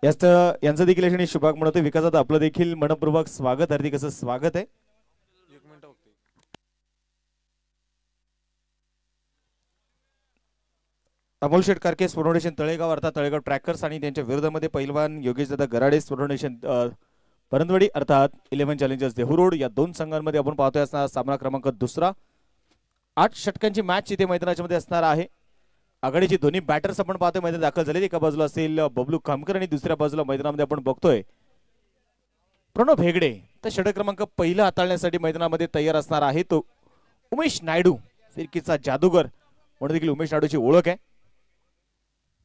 यांचं देखील आणि शुभाग म्हणतो विकासात आपलं देखील मनपूर्वक स्वागत, हार्दिक असं स्वागत आहे. अमोल शेट कारके फाउंडेशन तळेगाव अर्थात तळेगाव ट्रॅकर्स आणि त्यांच्या विरोधामध्ये पैलवान योगेश दादा गराडे फाउंडेशन परंदवाडी अर्थात 11 चॅलेंजर्स देहू रोड या दोन संघांमध्ये आपण पाहतोय असणार सामना क्रमांक दुसरा. 8 षटकांची मॅच इथे मैदानाच्या मध्ये असणार आहे. आघाडीचे दोन्ही बॅटर्स आपण पाहतोय मैदानात दाखल झाले. एका बाजूला असेल बबलू खामकर आणि दुसऱ्या बाजूला मैदानामध्ये आपण बघतोय प्रणव हेगडे. तर षटक क्रमांक पहिला हाताळण्यासाठी मैदानामध्ये तयार असणार आहे तो उमेश नायडू, फिरकीचा जादूगर म्हणून देखील उमेश नायडूची ओळख आहे.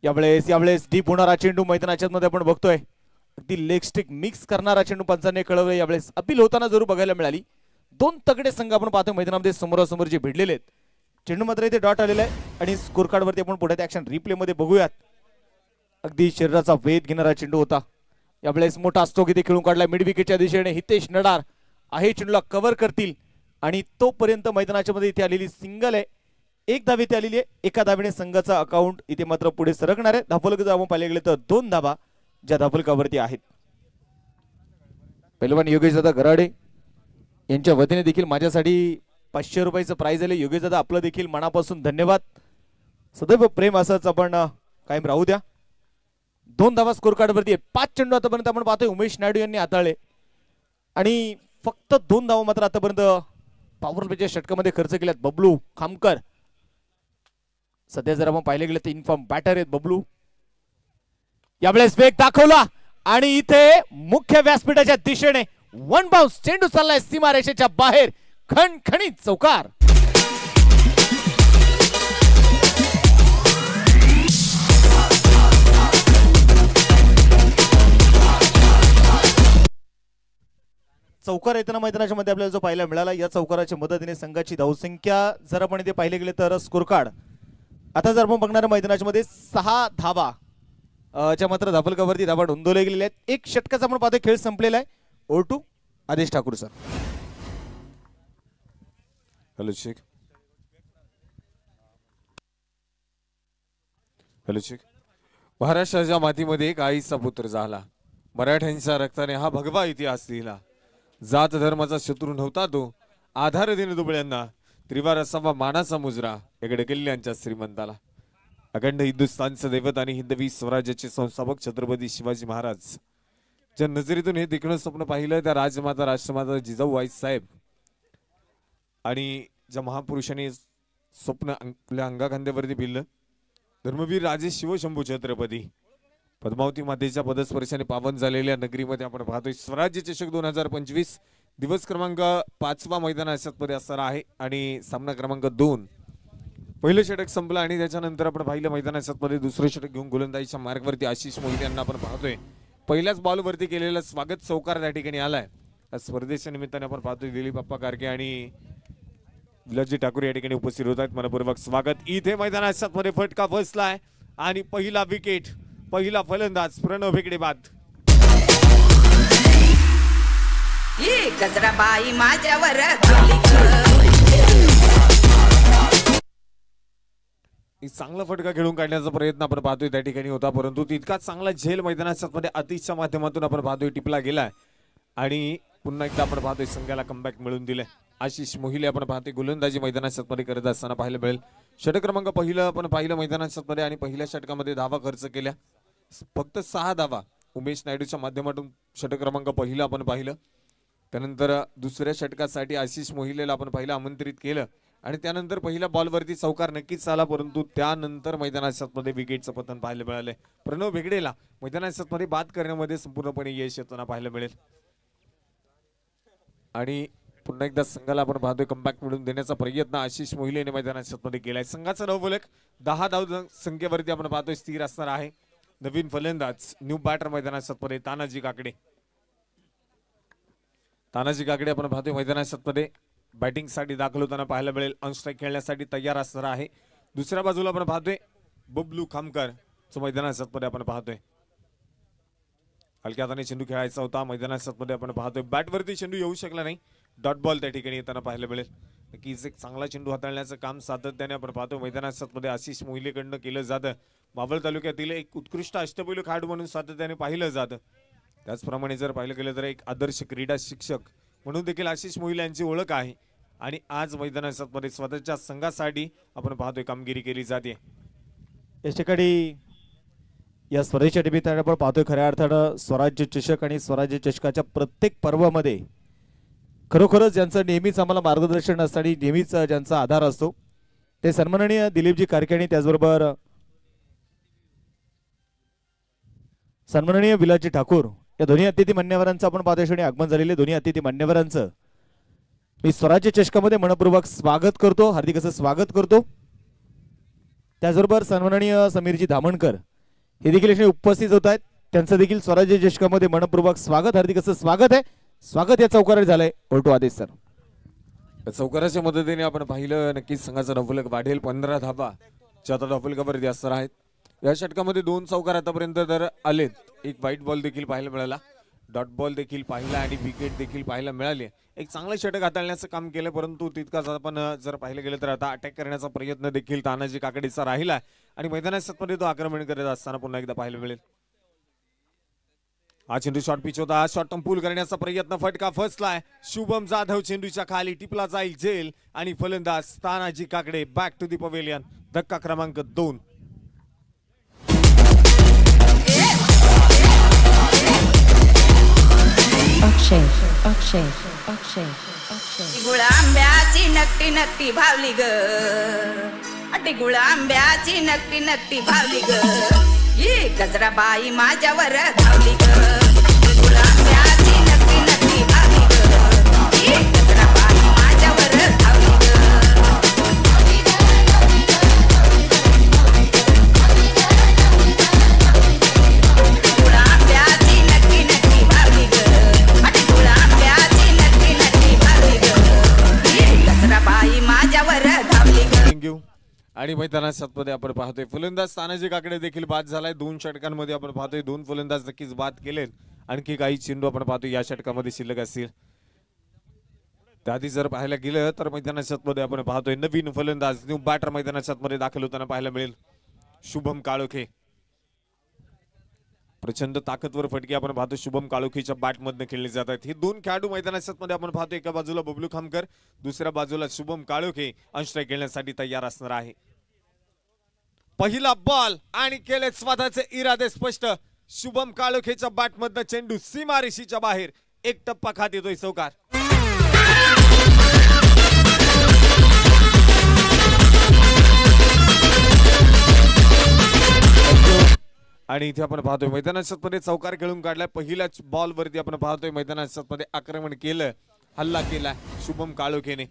यावेळेस डीप होणारा चेंडू मैदानाच्या मध्ये आपण बघतोय. अगदी लेग स्टिक मिक्स करणारा चेंडू पंचांनी कळवलं. यावेळेस अपील होताना जरूर बघायला मिळाली. दोन तगडे संघ आपण पाहतोय मैदानामध्ये समोरासमोर जे भिडलेले आहेत. चेंडू मात्र इथे डॉट आलेला आहे आणि स्कोर कार्ड वरती आपण पुढे ऍक्शन रिप्ले मध्ये बघूयात. अगदी शरीराचा वेध घेणारा चेंडू होता. यावेळेस मोठा स्ट्रोक इथे खेळून काढलाय मिड विकेटच्या दिशेने. हितेश नडार आहे चेंडूला कव्हर करतील आणि तोपर्यंत मैदानाच्या मध्ये इथे आलेली सिंगल आहे. एक धाव इथे आलेली आहे. एका धावेने संघाचा अकाउंट इथे मात्र पुढे सरकणार आहे. धावफलक जर आपण पाहिले गेले तर 2 धावा ज्या धावफलकावरती आहेत. पहिलवान योगेश दादा गराडे यांच्या वतीने देखील माझ्यासाठी 500 रुपयाचं प्राइज आले. योगेश दादा आपलं देखील मनापासून धन्यवाद. सदैव प्रेम असंच आपण कायम राहू द्या. 2 धावा स्कोर कार्ड वरती आहे. 5 चेंडू आतापर्यंत आपण पाहतोय उमेश नायडू यांनी हाताळले आणि फक्त 2 धावा मात्र आतापर्यंत पॉवर प्लेच्या षटकामध्ये खर्च केल्यात बबलू खामकर. सध्या जर आपण पाहिले गेले तर इन्फॉर्म बॅटर आहेत बबलू. यावेळेस वेग दाखवला आणि इथे मुख्य व्यासपीठाच्या दिशेने 1 बाउन्स चेंडू चाललाय सीमारेषेच्या बाहेर. खणखणीत चौकार. चौकार येताना मैदानाच्या मध्ये आपल्याला जो पाहायला मिळाला. या चौकाराच्या मदतीने संघाची धावसंख्या जर आपण इथे पाहिले गेले तर स्कोर कार्ड आता जर आपण बघणार मैदानाच्या मध्ये 6 धावा च्या मात्र धावफलकावरती धावा नोंदवल्या गेलेल्या आहेत. 1 षटकाचा आपण पाहतोय खेळ संपलेला आहे. O2 Adesh Thakur sir. Hello Shaikh. Hello Shaikh. महाराष्ट्राच्या मातीमध्ये एक आईचा पुत्र झाला. मराठ्यांच्या रक्ताने हा भगवा इतिहास लिहिला. जात धर्माचा शत्रू नव्हता तो. आधार देणे दुबळ्यांना. त्रिवार असावा मानाचा मुजरा एकडे किल्ल्यांच्या श्रीमंताला. अखंड हिंदुस्थानचं दैवत आणि हिंदवी स्वराज्याचे संस्थापक छत्रपती शिवाजी महाराज ज्या नजरेतून हे देखणं स्वप्न पाहिलं त्या राजमाता राष्ट्रमाता जिजाऊ साहेब आणि ज्या महापुरुषांनी स्वप्न आपल्या अंगाखांद्यावरती भिडलं धर्मवीर राजे शिवशंभू छत्रपती पद्मावती मातेच्या पदस्पर्शाने पावन झालेल्या नगरीमध्ये आपण पाहतोय स्वराज्य चषक 2025 दिवस क्रमांक 5वा मैदान अशातमध्ये असणार आहे आणि सामना क्रमांक 2. पहिलं षटक संपलं आणि त्याच्यानंतर आपण पाहिलं मैदानामध्ये दुसरं षटक घेऊन गोलंदाजीच्या मार्गवरती आशिष मोहिते यांना आपण पाहतोय. पहिल्याच बॉलवरती केलेलं स्वागत चौकार त्या ठिकाणी आलाय. स्पर्धेच्या निमित्ताने आपण पाहतोय दिलीप अप्पा कारके आणि विलासजी ठाकूर या ठिकाणी उपस्थित होत आहेत. मनपूर्वक स्वागत. इथे मैदानामध्ये फटका बसलाय आणि पहिला विकेट पहिला फलंदाज प्रणव हेगडे बाद. गजराबाई माझ्यावर चांगला फटका खेळून काढण्याचा प्रयत्न आपण पाहतोय त्या ठिकाणी होता परंतु तितका चांगला झेल मैदानामध्ये अतिशच्या माध्यमातून आपण पाहतोय टिपला गेलाय आणि पुन्हा एकदा आपण पाहतोय संघाला कमबॅक मिळून दिले. आशिष मोहिले आपण पाहतोय गोलंदाजी मैदानामध्ये करत असताना पाहायला मिळेल. षटक क्रमांक पहिलं आपण पाहिलं मैदानामध्ये आणि पहिल्या षटकामध्ये धावा खर्च केल्या फक्त 6 धावा उमेश नायडूच्या माध्यमातून षटक क्रमांक पहिलं आपण पाहिलं. त्यानंतर दुसऱ्या षटकासाठी आशिष मोहिलेला आपण पहिला आमंत्रित केलं आणि त्यानंतर पहिल्या बॉलवरती चौकार नक्कीच आला परंतु त्यानंतर मैदानामध्ये विकेटचं पतन पाहायला मिळाले. प्रणव हेगडेला मैदानामध्ये बाद करण्यामध्ये संपूर्णपणे यश येताना पाहायला मिळेल आणि पुन्हा एकदा संघाला आपण पाहतोय कमबॅक मिळून देण्याचा प्रयत्न आशिष मोहिलेने मैदानामध्ये केलाय. संघाचा धावफलक 10 धाव संख्येवरती आपण पाहतोय स्थिर असणार आहे. नवीन फलंदाज न्यू बॅटर मैदानामध्ये तानाजी काकडे. तानाजी काकडे आपण पाहतोय मैदानामध्ये बॅटिंग साठी दाखल होताना पाहायला मिळेल. अनस्ट्राईक खेळण्यासाठी तयार असणार आहे. दुसऱ्या बाजूला आपण पाहतोय बबलू खामकर जो मैदानामध्ये आपण पाहतोय हलक्या हाताने चेंडू खेळायचा होता. मैदानामध्ये आपण पाहतोय बॅटवरती चेंडू येऊ शकला नाही. डॉट बॉल त्या ठिकाणी येताना पाहायला मिळेल. नक्कीच एक चांगला चेंडू हाताळण्याचं काम सातत्याने आपण पाहतो मैदानामध्ये आशिष मोहिलेकडनं केलं जातं बाभळ तालुक्यातील एक उत्कृष्ट अष्टपैलू खेळाडू म्हणून सातत्याने पाहिलं जातं. त्याचप्रमाणे जर पाहिलं गेलं तर एक आदर्श क्रीडा शिक्षक म्हणून देखील आशिष मोहिल यांची ओळख आहे. आणि आज मैदानामध्ये स्वतःच्या संघासाठी आपण पाहतोय कामगिरी केली जाते. या ठिकाणी या स्पर्धेच्या निमित्ताने आपण पाहतोय खऱ्या अर्थानं स्वराज्य चषक आणि स्वराज्य चषकाच्या प्रत्येक पर्वामध्ये खरोखरच ज्यांचं नेहमीच आम्हाला मार्गदर्शन असतं आणि नेहमीच ज्यांचा आधार असतो ते सन्माननीय दिलीपजी कारकेणी, त्याचबरोबर सन्माननीय विलासजी ठाकूर या दोन्ही अतिथी मान्यवरांचं आपण पाहतोय क्षणी आगमन झालेले दोन्ही अतिथी मान्यवरांचं मी स्वराज्य चषकामध्ये मनपूर्वक स्वागत करतो, हार्दिक असं स्वागत करतो. त्याचबरोबर सन्माननीय समीरजी धामणकर हे देखील उपस्थित होत आहेत, त्यांचं देखील स्वराज्य चषकामध्ये मनपूर्वक स्वागत, हार्दिक असं स्वागत आहे. स्वागत या चौकारात झालंय. ओल्टो आदेश सर. चौकाराच्या मदतीने आपण पाहिलं नक्कीच संघाचा धावफलक वाढेल. 15 धाबा ज्या धावफलकावरती असणार आहेत. या षटकामध्ये 2 चौकार आतापर्यंत तर आलेत. एक व्हाईट बॉल देखील पाहायला मिळाला, डॉट बॉल देखील पाहिला आणि विकेट देखील पाहायला मिळाली. एक चांगलं षटक हाताळण्याचं काम केलं, परंतु तितकाच आपण जर पाहिलं गेलं तर आता अटॅक करण्याचा प्रयत्न देखील तानाजी काकडीचा राहिला आणि मैदानामध्ये तो आक्रमण करत असताना पुन्हा एकदा पाहायला मिळेल. हा चेंडू शॉर्ट पिच होता, शॉर्ट पूल करण्याचा प्रयत्न, फटका फसलाय. शुभम जाधव चेंडूच्या खाली टिपला जाईल जेल आणि फलंदाज Tanaji Kakade back to the pavilion. धक्का क्रमांक 2. अक्षय अक्षय अक्षय अक्षय गुळ आंब्याची नक्की नक्की भावली ग, अटी गुळ आंब्याची नक्की नक्की भावली ग, ही गजराबाई माझ्यावर धावली ग. गुळ आंब्याची नक्की नक्की भावली ग, ही गजराबाई माझ्यावर धावली ग. गुळ आंब्याची नक्की नक्की भावली ग, अटी गुळ आंब्याची नक्की नक्की भावली ग, ही गजराबाई माझ्यावर धावली ग. थँक्यू. आणि मैदानामध्ये आपण पाहतोय फलंदाज तानाजी काकडे देखील बाद झालाय. 2 षटकांमध्ये आपण पाहतोय 2 फलंदाज नक्कीच बाद केलेत. आणखी काही चेंडू आपण पाहतोय या षटकामध्ये शिल्लक असतील. त्याआधी जर पाहायला गेलं तर मैदानामध्ये आपण पाहतोय नवीन फलंदाज न्यू बॅटर मैदानामध्ये दाखल होताना पाहायला मिळेल. शुभम काळोखे. प्रचंड ताकदवर फटके आपण पाहतो शुभम काळोखेच्या बॅटमधनं खेळले जात आहेत. हे 2 खेळाडू मैदानामध्ये आपण पाहतो, एका बाजूला बबलू खामकर, दुसऱ्या बाजूला शुभम काळोखे अंशट्राईक खेळण्यासाठी तयार असणार आहे. पहिला बॉल आणि केले स्वतःचे इरादे स्पष्ट. शुभम काळोखेच्या बॅटमधनं चेंडू सीमारेषीच्या बाहेर, एक टप्पा खात येतोय चौकार. आणि इथे आपण पाहतोय मैदानामध्ये चौकार खेळून काढलाय. पहिल्याच बॉल वरती आपण पाहतोय मैदानामध्ये आक्रमण केलं, हल्ला केला शुभम काळोखेने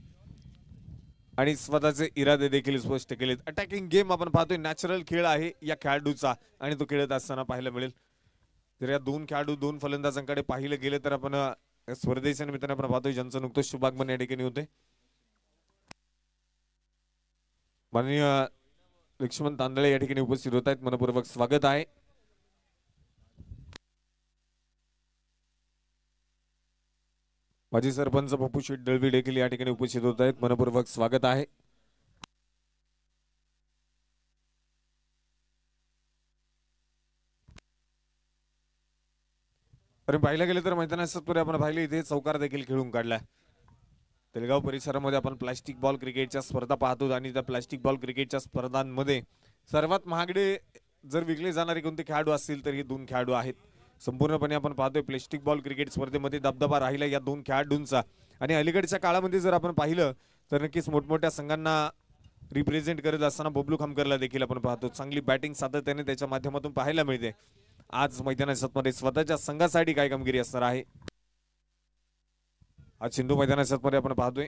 आणि स्वतःचे इरादे देखील स्पष्ट केलेत. अटॅकिंग गेम आपण पाहतोय, नॅचरल खेळ आहे या खेळाडूचा आणि तो खेळत असताना पाहायला मिळेल. जर या 2 खेळाडू 2 फलंदाजांकडे पाहिलं गेलं तर आपण स्पर्धेच्या निमित्ताने आपण पाहतोय ज्यांचं नुकतंच शुभागमन या ठिकाणी होते. माननीय लक्ष्मण तांदळे या ठिकाणी उपस्थित होत आहेत, मनपूर्वक स्वागत आहे. माजी सरपंच पप्पू शेठ दळवी देखील या ठिकाणी उपस्थित होत आहेत, मनपूर्वक स्वागत आहे. तर पाहिलं गेलं तर मैदानामध्ये आपण पाहिले इथे चौकार देखील खेळून काढला. तेलगाव परिसरामध्ये आपण प्लास्टिक बॉल क्रिकेटच्या स्पर्धा पाहतो आणि त्या प्लास्टिक बॉल क्रिकेटच्या स्पर्धांमध्ये सर्वात महागडे जर विकले जाणारे कोणते खेळाडू असतील तर हे 2 खेळाडू आहेत. संपूर्णपणे आपण पाहतोय प्लास्टिक बॉल क्रिकेट स्पर्धेमध्ये दबदबा राहिला या 2 खेळाडूंचा. आणि अलीकडच्या काळामध्ये जर आपण पाहिलं तर नक्कीच मोठमोठ्या संघांना रिप्रेझेंट करत असताना बबलू खामकरला देखील आपण पाहतो चांगली बॅटिंग सातत्याने त्याच्या माध्यमातून पाहायला मिळते. आज मैदानामध्ये स्वतःच्या संघासाठी काय कामगिरी असणार आहे. आज सिंधू मैदानामध्ये आपण पाहतोय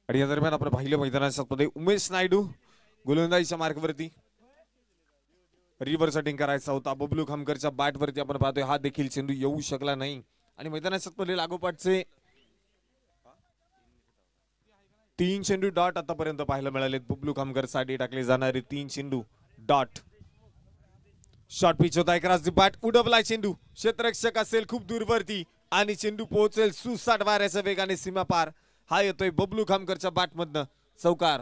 आणि या दरम्यान आपण पाहिलं मैदानामध्ये उमेश नायडू गोलंदाजीच्या मार्कवरती रिव्हर सेटिंग करायचा होता. बबलू खामकरच्या बॅट वरती आपण पाहतोय हा देखील चेंडू येऊ शकला नाही आणि मैदानामध्ये लागोपाठचे 3 चेंडू डॉट आतापर्यंत पाहायला मिळाले. बबलू कामगर साठी टाकले जाणारे 3 चेंडू डॉट. शॉर्ट पिच होता क्रॉस द बॅट, उडवला चेंडू, क्षेत्ररक्षक असेल खूप दूरवरती आणि चेंडू पोहोचेल सुसाट वाऱ्याच्या वेगाने सीमा पार. हा येतोय बबलू खामकरच्या बॅट मधनं चौकार.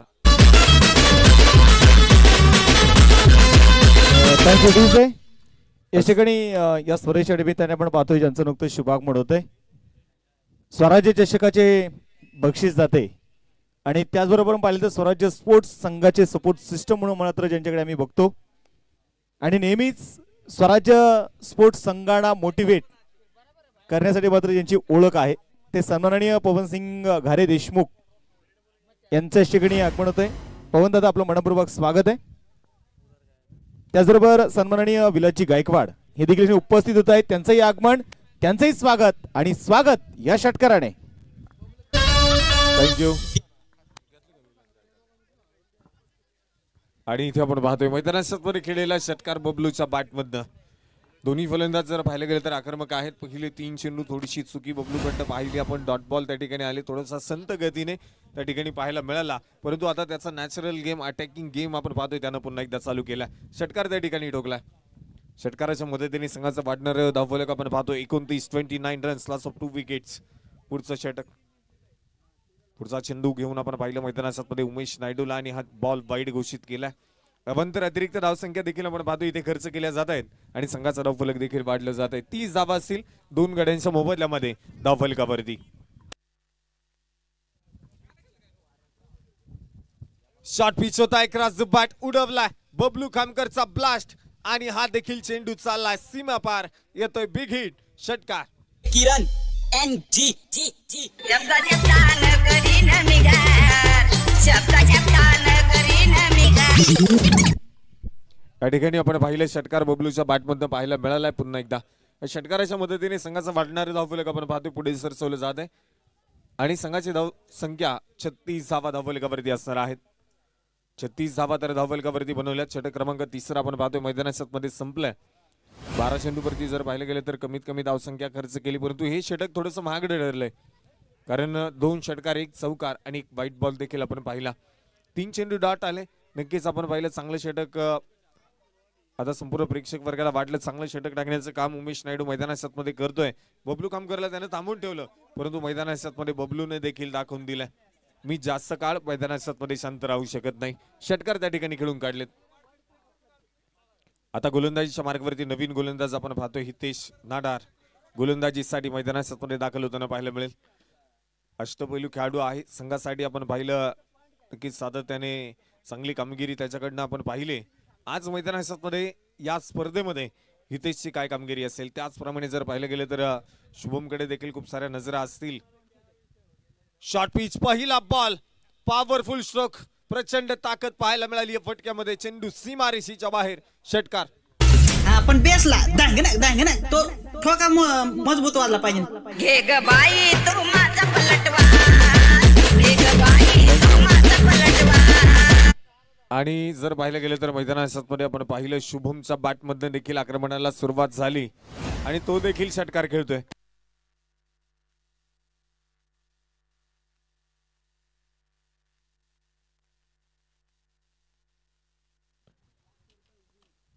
या ठिकाणी या स्पर्धेच्या निमित्ताने आपण पाहतोय ज्यांचं नुकतं शुभागमन होतंय. स्वराज्य चषकाचे बक्षीस जाते आणि त्याचबरोबर पाहिलं तर स्वराज्य स्पोर्ट्स संघाचे सपोर्ट सिस्टम म्हणून मात्र ज्यांच्याकडे आम्ही बघतो आणि नेहमीच स्वराज्य स्पोर्ट्स संघांना मोटिवेट करण्यासाठी मात्र ज्यांची ओळख आहे ते सन्माननीय पवनसिंग घारे देशमुख यांच्या ठिकाणी आगमन होतंय. पवन दादा आपलं मनपूर्वक स्वागत आहे. त्याचबरोबर सन्माननीय विलासजी गायकवाड हे देखील उपस्थित होत आहेत. त्यांचंही आगमन, त्यांचंही स्वागत आणि स्वागत या षटकाराने. थँक्यू. आणि इथे आपण पाहतोय मैदानात खेळलेला षटकार बबलूच्या बॅट मधनं. दोन्ही फलंदाज जर पाहिलं गेलं तर आक्रमक आहेत. पहिले 3 चेंडू थोडीशी चुकी बबलूकडनं पाहिली आपण. डॉट बॉल त्या ठिकाणी आले, थोडासा संत गतीने त्या ठिकाणी पाहायला मिळाला, परंतु आता त्याचा नॅचरल गेम अटॅकिंग गेम आपण पाहतोय त्यानं पुन्हा एकदा चालू केला. षटकार त्या ठिकाणी ठोकला. षटकाराच्या मदतीने संघाचं वाढणार धावफलक आपण पाहतोय 29 रन्स, लॉस ऑफ 2 विकेट्स. पुढचं षटक, पुढचा चेंडू घेऊन आपण पाहिलं मैदानात उमेश नायडूला आणि हा बॉल वाईड घोषित केला. अवंतर अतिरिक्त धावसंख्या देखील आपण पाहतो इथे खर्च केल्या जात आहेत आणि संघाचा धावफलक देखील वाढलं जात आहे. 30 धावा असतील 2 गड्यांच्या मोबदल्यामध्ये धावफलकावरती. शॉर्ट पिच होता क्रॉस द बॅट, उडवलाय बबलू खामकरचा ब्लास्ट आणि हा देखील चेंडू चाललाय सीमा पार. येतोय बिग हिट षटकार. किरण NG शब्दाचे तान करीन मी गार, शब्दाचे तान करीन मी गार. या ठिकाणी आपण पाहिलं षटकार बबलूच्या बॅटमधनं पाहायला मिळालाय. पुन्हा एकदा षटकाराच्या मदतीने संघाचं वाढणारे धावफलक आपण पाहतोय पुढे सरसवलं जात आहे आणि संघाची धाव संख्या 36 धावा धावफलकावरती असणार आहेत. 36 धावा तर धावफलकावरती बनवल्या. षटक क्रमांक 3 आपण पाहतोय मैदानात मध्ये संपलंय. 12 चेंडूवरती जर पाहिलं गेलं तर कमीत कमी धावसंख्या खर्च केली, परंतु हे षटक थोडंसं महागडं ठरलंय कारण 2 षटकार 1 चौकार आणि 1 व्हाईट बॉल देखील आपण पाहिला. 3 चेंडू डॉट आले. नक्कीच आपण पाहिलं चांगलं षटक. आता संपूर्ण प्रेक्षक वर्गाला वाटलं चांगलं षटक टाकण्याचं काम उमेश नायडू मैदानात मध्ये करतोय. बबलू कामकरला त्यानं थांबून ठेवलं, परंतु मैदानात मध्ये बबलूने देखील दाखवून दिलंय मी जास्त काळ मैदानात मध्ये शांत राहू शकत नाही. षटकार त्या ठिकाणी खेळून काढलेत. आता गोलंदाजीच्या मार्गावरती नवीन गोलंदाज आपण पाहतोय हितेश नाडार गोलंदाजीसाठी मैदानात मध्ये दाखल होताना पाहायला मिळेल. अष्टपैलू खेळाडू आहे संघासाठी. आपण पाहिलं की सातत्याने चांगली कामगिरी त्याच्याकडनं आपण पाहिले. आज मैदानात मध्ये या स्पर्धेमध्ये हितेशची काय कामगिरी असेल त्याचप्रमाणे जर पाहिलं गेलं तर शुभमकडे देखील खूप साऱ्या नजरा असतील. शॉर्ट पिच, पहिला बॉल, पॉवरफुल स्ट्रोक, प्रचंड ताकद पाहायला मिळाली फटक्यामध्ये. चेंडू सीमारेषेच्या बाहेर. षटकार. आपण बेसला धांगण तो ठोका मजबूत वाजला पाहिजे. घे ग बाई तू माझा पलटवा, घे ग बाई तू माझा पलटवा. आणि जर पाहिलं गेलं तर मैदानात मध्ये आपण पाहिलं शुभमच्या बॅटमधनं देखील आक्रमणाला सुरुवात झाली आणि तो देखील षटकार खेळतोय.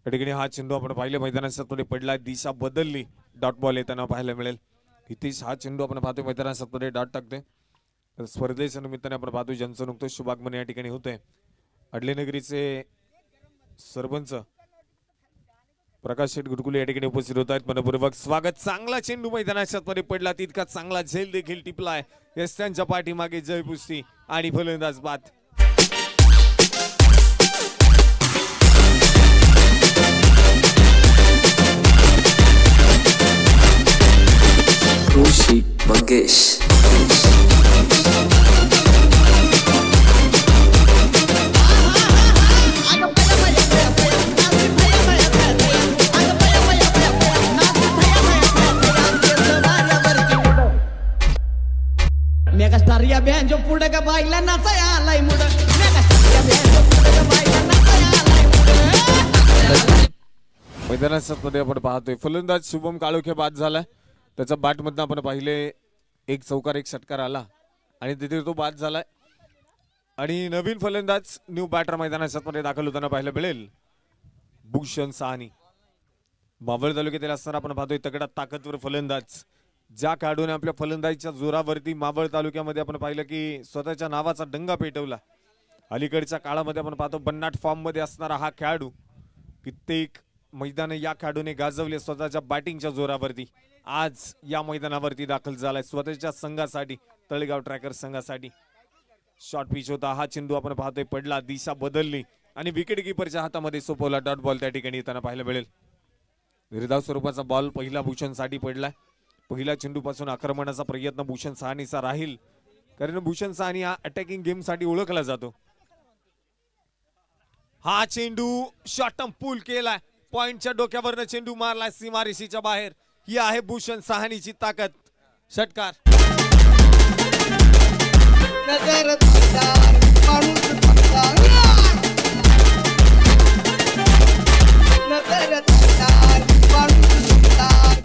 या ठिकाणी हा चेंडू आपण पाहिलं मैदानात मध्ये पडला, दिशा बदलली, डॉट बॉल येताना पाहायला मिळेल. हितेश हा चेंडू आपण पाहतोय मैदानात मध्ये डॉट टाकतोय. स्पर्धेच्या निमित्ताने आपण पाहतोय ज्यांचं नुकतं शुभागमन या ठिकाणी होतंय. अडलेनगरीचे सरपंच प्रकाश शेठ गुडकुले या ठिकाणी उपस्थित होत आहेत. मनपूर्वक स्वागत. चांगला चेंडू मैदानात मध्ये पडला, तितका चांगला झेल देखील टिपलाय. यस त्यांच्या पाठीमागे जय पुस्ती आणि फलंदाज बाद. Rushi Mangesh. मेगास्टार या बँजो पुढे का बाईला नाचाय आलाय मुड. मेगास्टार या बँजो पुढे का बाईला नाचाय आलाय मुड. मैदानात मध्ये आपण पाहतोय फलंदाज शुभम काळोखे बाद झालाय. त्याच्या बॅट मधनं आपण पाहिले 1 चौकार 1 षटकार आला आणि तिथे तो बाद झालाय. आणि नवीन फलंदाज न्यू बॅटर मैदानात मध्ये दाखल होताना पाहायला मिळेल भूषण साहनी. मावळ तालुक्यातील असताना आपण पाहतोय तगडा ताकदवर फलंदाज. ज्या खेळाडूने आपल्या फलंदाजीच्या जोरावरती मावळ तालुक्यामध्ये आपण पाहिलं की स्वतःच्या नावाचा डंगा पेटवला. अलीकडच्या काळामध्ये आपण पाहतो बन्नाट फॉर्म मध्ये असणारा हा खेळाडू कित्येक मैदान या खेळाडूने गाजवले स्वतःच्या बॅटिंगच्या जोरावरती. आज या मैदानावरती दाखल झालाय स्वतःच्या संघासाठी, तळेगाव ट्रॅकर संघासाठी. शॉर्ट पिच होता, हा चेंडू आपण पाहतोय पडला, दिशा बदलली आणि विकेट किपरच्या हातामध्ये सोपवला. डॉट बॉल त्या ठिकाणी येताना पाहायला मिळेल. निर्धाव स्वरूपाचा बॉल पहिला भूषणसाठी पडलाय. पहिल्या चेंडू पासून आक्रमणाचा प्रयत्न भूषण साहनीचा राहील, कारण भूषण साहनी हा अटॅकिंग गेम साठी ओळखला जातो. हा चेंडू शॉर्टम पूल केलाय, पॉइंटच्या डोक्यावरनं चेंडू मारलाय सीमारेषेच्या बाहेर. ही आहे भूषण साहनीची ताकद. षटकार. नजर तुझ्यावर, माणूस तुझ्यावर. नजर तुझ्यावर, माणूस तुझ्यावर.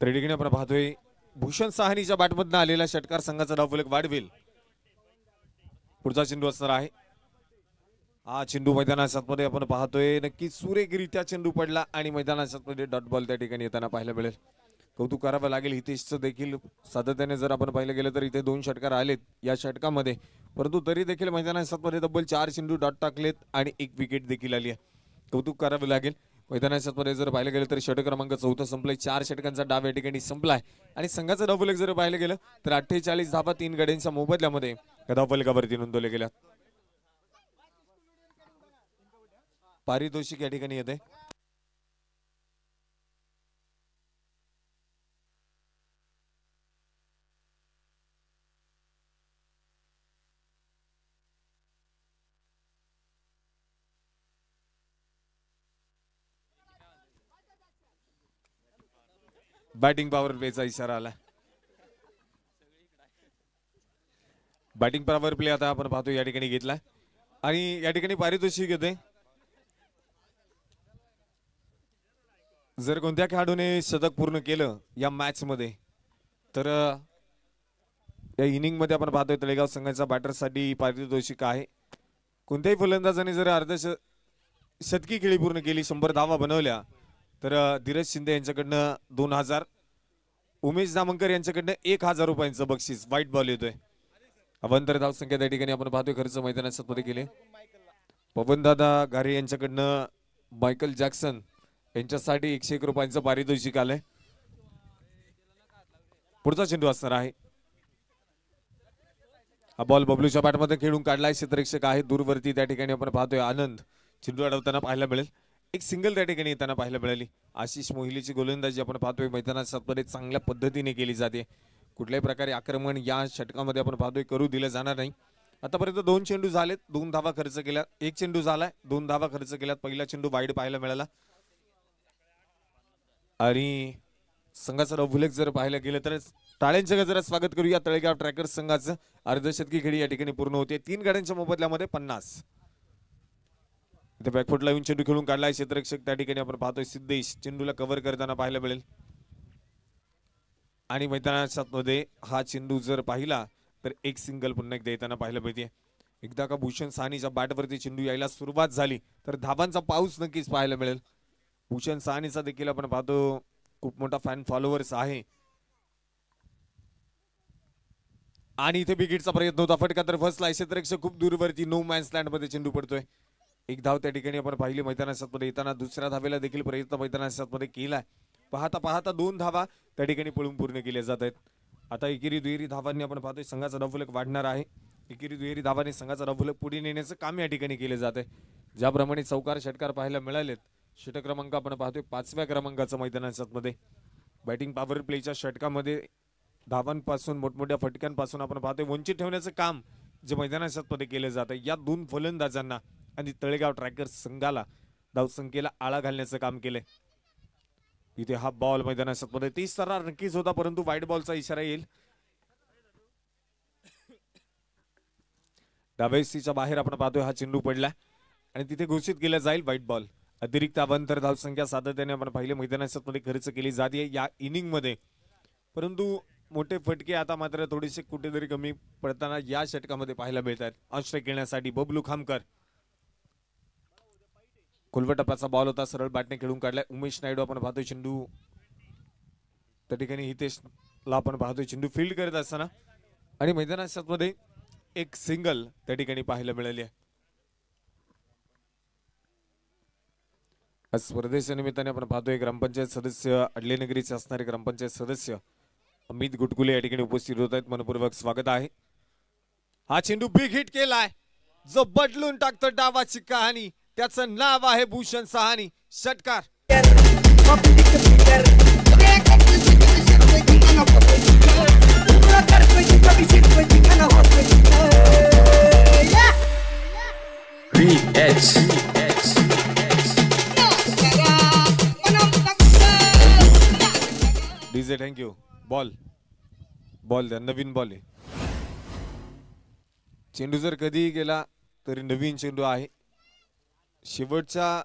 तर या ठिकाणी आपण पाहतोय भूषण साहनीच्या बॅटमधनं आलेला षटकार संघाचा डावफलक वाढवेल. पुढचा चेंडू असणार आहे. हा चेंडू मैदानाच्या मध्ये आपण पाहतोय नक्की सुरेखरित्या चेंडू पडला आणि मैदानाच्या मध्ये डॉट बॉल त्या ठिकाणी येताना पाहायला मिळेल. कौतुक करावं लागेल हितेशचं देखील. सातत्याने जर आपण पाहिलं गेलं तर इथे 2 षटकार आलेत या षटकामध्ये, परंतु तरी देखील मैदानाच्या मध्ये तब्बल 4 चेंडू डॉट टाकलेत आणि 1 विकेट देखील आली आहे. कौतुक करावं लागेल. मैदानाच्या मध्ये जर पाहिलं गेलं तर षटक क्रमांक 4 संपलाय. 4 षटकांचा डाव या ठिकाणी संपलाय आणि संघाचा डावफलक जर पाहिलं गेलं तर 48 धावा 3 गड्यांच्या मोबदल्यामध्ये डावफलकावरती नोंदवले गेल्या. पारितोषिक या ठिकाणी येते. बॅटिंग पॉवर प्लेचा इशारा आला. बॅटिंग पॉवर प्ले आता आपण पाहतो या ठिकाणी घेतलाय आणि या ठिकाणी पारितोषिक येते. जर कोणत्या खेळाडूने शतक पूर्ण केलं या मॅच मध्ये तर या इनिंग मध्ये आपण पाहतोय तळेगाव संघाच्या बॅटरसाठी पारितोषिक आहे. कोणत्याही फलंदाजाने जर शतकी खेळी पूर्ण केली, 100 धावा बनवल्या तर धीरज शिंदे यांच्याकडनं 2000, उमेश दामनकर यांच्याकडनं 1000 रुपयांचं बक्षीस. वाईट बॉल येतोय. अवंतर धाव संख्या त्या ठिकाणी आपण पाहतोय खर्च मैदानात मध्ये केले. पवनदादा घारे यांच्याकडनं मायकल जॅक्सन यांच्यासाठी 101 रुपयांचं पारितोषिक आलंय. पुढचा चेंडू असणार आहे. हा बॉल बबलूच्या बॅटमध्ये खेळून काढलाय. क्षेत्ररक्षक आहे दूरवरती त्या ठिकाणी आपण पाहतोय आनंद. चेंडू अडवताना पाहायला मिळेल. एक सिंगल त्या ठिकाणी येताना पाहायला मिळाली. आशिष मोहिलीची गोलंदाजी आपण पाहतोय मैदानात चांगल्या पद्धतीने केली जाते. कुठल्याही प्रकारे आक्रमण या षटकामध्ये आपण पाहतोय करू दिलं जाणार नाही. आतापर्यंत 2 चेंडू झालेत, 2 धावा खर्च केल्या. 1 चेंडू झालाय, 2 धावा खर्च केल्यात. पहिला चेंडू वाईड पाहायला मिळाला आणि संघाचा डावफलक जर पाहायला गेलं तर टाळ्यांच्या गजरात स्वागत करूया तळेगाव ट्रॅकर्स संघाचं. अर्धशतकी खेळी या ठिकाणी पूर्ण होते. 3 गाड्यांच्या मोबदल्यामध्ये 50. इथे बॅकफुटला येऊन चेंडू खेळून काढलाय. क्षेत्ररक्षक त्या ठिकाणी आपण पाहतोय सिद्धेश चेंडूला कव्हर करताना पाहायला मिळेल आणि मैदानाच्या मध्ये हा चेंडू जर पाहिला तर 1 सिंगल पुन्हा एकदा येताना पाहायला मिळते. एकदा का भूषण साहनीच्या बॅटवरती चेंडू यायला सुरुवात झाली तर धावांचा पाऊस नक्कीच पाहायला मिळेल. भूषण साहनीचा देखील आपण पाहतो खूप मोठा फॅन फॉलोअर्स आहे आणि इथे विकेटचा प्रयत्न होता. फटका तर फसला. क्षेत्ररक्षक खूप दूरवरती नो मॅन्स लँड मध्ये चेंडू पडतोय. 1 धाव त्या ठिकाणी आपण पाहिली मैदानाच्या मध्ये येताना. दुसऱ्या धावेला देखील प्रयत्न मैदानाच्या मध्ये केलाय. पाहता पाहता 2 धावा त्या ठिकाणी पळून पूर्ण केल्या जात आहेत. आता एकेरी दुहेरी धावांनी आपण पाहतोय संघाचा डावफलक वाढणार आहे. एकेरी दुहेरी धावांनी संघाचा डावफलक पुढे नेण्याचं काम या ठिकाणी केले जात आहे. ज्याप्रमाणे चौकार षटकार पाहायला मिळालेत, षटक क्रमांक आपण पाहतोय 5व्या क्रमांकाचं मैदानाच्या मध्ये. बॅटिंग पॉवर प्लेच्या षटकामध्ये धावांपासून मोठमोठ्या फटक्यांपासून आपण पाहतोय वंचित ठेवण्याचं काम जे मैदानाच्या मध्ये केलं जातं. या 2 फलंदाजांना आणि तळेगाव ट्रॅकर्स संघाला धावसंख्येला आळा घालण्याचं काम केलंय. इथे हा बॉल मैदानात मध्ये 30 थरार नक्कीच होता, परंतु व्हाईट बॉलचा इशारा येईल. डाव्याच्या बाहेर आपण पाहतोय हा चेंडू पडला आणि तिथे घोषित केला जाईल व्हाईट बॉल. अतिरिक्त अवांतर धावसंख्या सातत्याने आपण पाहिले मैदानात मध्ये खर्च केली जाते या इनिंग मध्ये, परंतु मोठे फटके आता मात्र थोडेसे कुठेतरी कमी पडताना या षटकामध्ये पाहायला मिळतात. आश्रय खेळण्यासाठी बबलू खामकर. खुलवा टप्प्याचा बॉल होता, सरळ बॅटने खेळून काढलाय. उमेश नायडू आपण पाहतोय चेंडू त्या ठिकाणी हितेशला आपण पाहतोय चेंडू फील्ड करत असताना आणि मैदानात मध्ये एक सिंगल त्या ठिकाणी पाहायला मिळाली आहे. स्पर्धेच्या निमित्ताने आपण पाहतोय ग्रामपंचायत सदस्य अडलेनगरीचे असणारे ग्रामपंचायत सदस्य अमित गुटकुले या ठिकाणी उपस्थित होत आहेत. मनपूर्वक स्वागत आहे. हा चेंडू बिग हिट केलाय, जो बदलून टाकतो डावाची कहाणी. त्याचं नाव आहे भूषण सहानी. षटकार डीजे. थँक्यू. बॉल द्या, नवीन बॉल आहे. चेंडू जर कधीही गेला तरी नवीन चेंडू आहे. शेवटच्या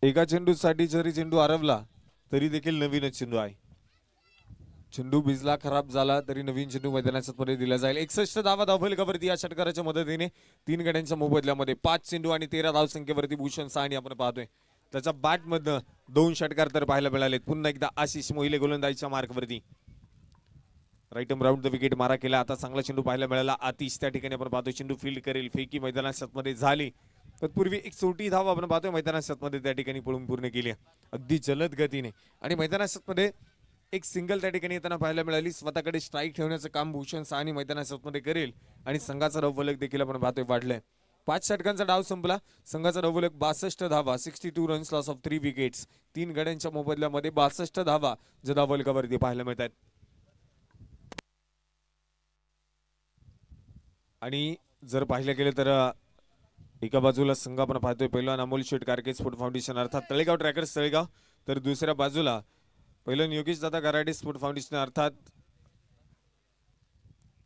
एका चेंडूसाठी जरी चेंडू हरवला तरी देखील नवीनच चेंडू आहे. चेंडू भिजला, खराब झाला तरी नवीन चेंडू मैदानात मध्ये दिला जाईल. 61 धावा धावफलकावरती या षटकाराच्या मदतीने 3 गड्यांच्या मोबदल्यामध्ये 5 चेंडू आणि 13 धावसंख्येवरती भूषण साहनी आपण पाहतोय. त्याच्या बॅट मधनं 2 षटकार तर पाहायला मिळालेत. पुन्हा एकदा आशिष मोहिले गोलंदाजीच्या मार्कवरती राईट राऊंड द विकेट मारा केला. आता चांगला चेंडू पाहायला मिळाला. आतिश त्या ठिकाणी आपण पाहतोय चेंडू फील्ड करेल. फेकी मैदानात मध्ये झाली. तत्पूर्वी एक छोटी धाव आपण पाहतोय मैदानात मध्ये त्या ठिकाणी पळून पूर्ण केली अगदी जलद गतीने आणि मैदानात मध्ये एक सिंगल त्या ठिकाणी येताना पाहायला मिळाली. स्वतःकडे स्ट्राईक ठेवण्याचं काम भूषण साहनी मैदानात मध्ये करेल आणि संघाचा धावफलक देखील आपण पाहतोय वाढलाय. 5 षटकांचा डाव संपला. संघाचा धावफलक 62 धावा, 62 रन्स, लॉस ऑफ 3 विकेट्स. 3 गड्यांच्या मोबदल्यामध्ये 62 धावा ज्या धावफलकावरती पाहायला मिळतात. आणि जर पाहिलं गेलं तर एका बाजूला संघ आपण पाहतोय पहिला अमोल शेट कारके स्पोर्ट फाउंडेशन अर्थात तळेगाव ट्रॅकर्स तळेगाव, तर दुसऱ्या बाजूला पहिलं योगेश दादा गराडे स्पोर्ट फाउंडेशन अर्थात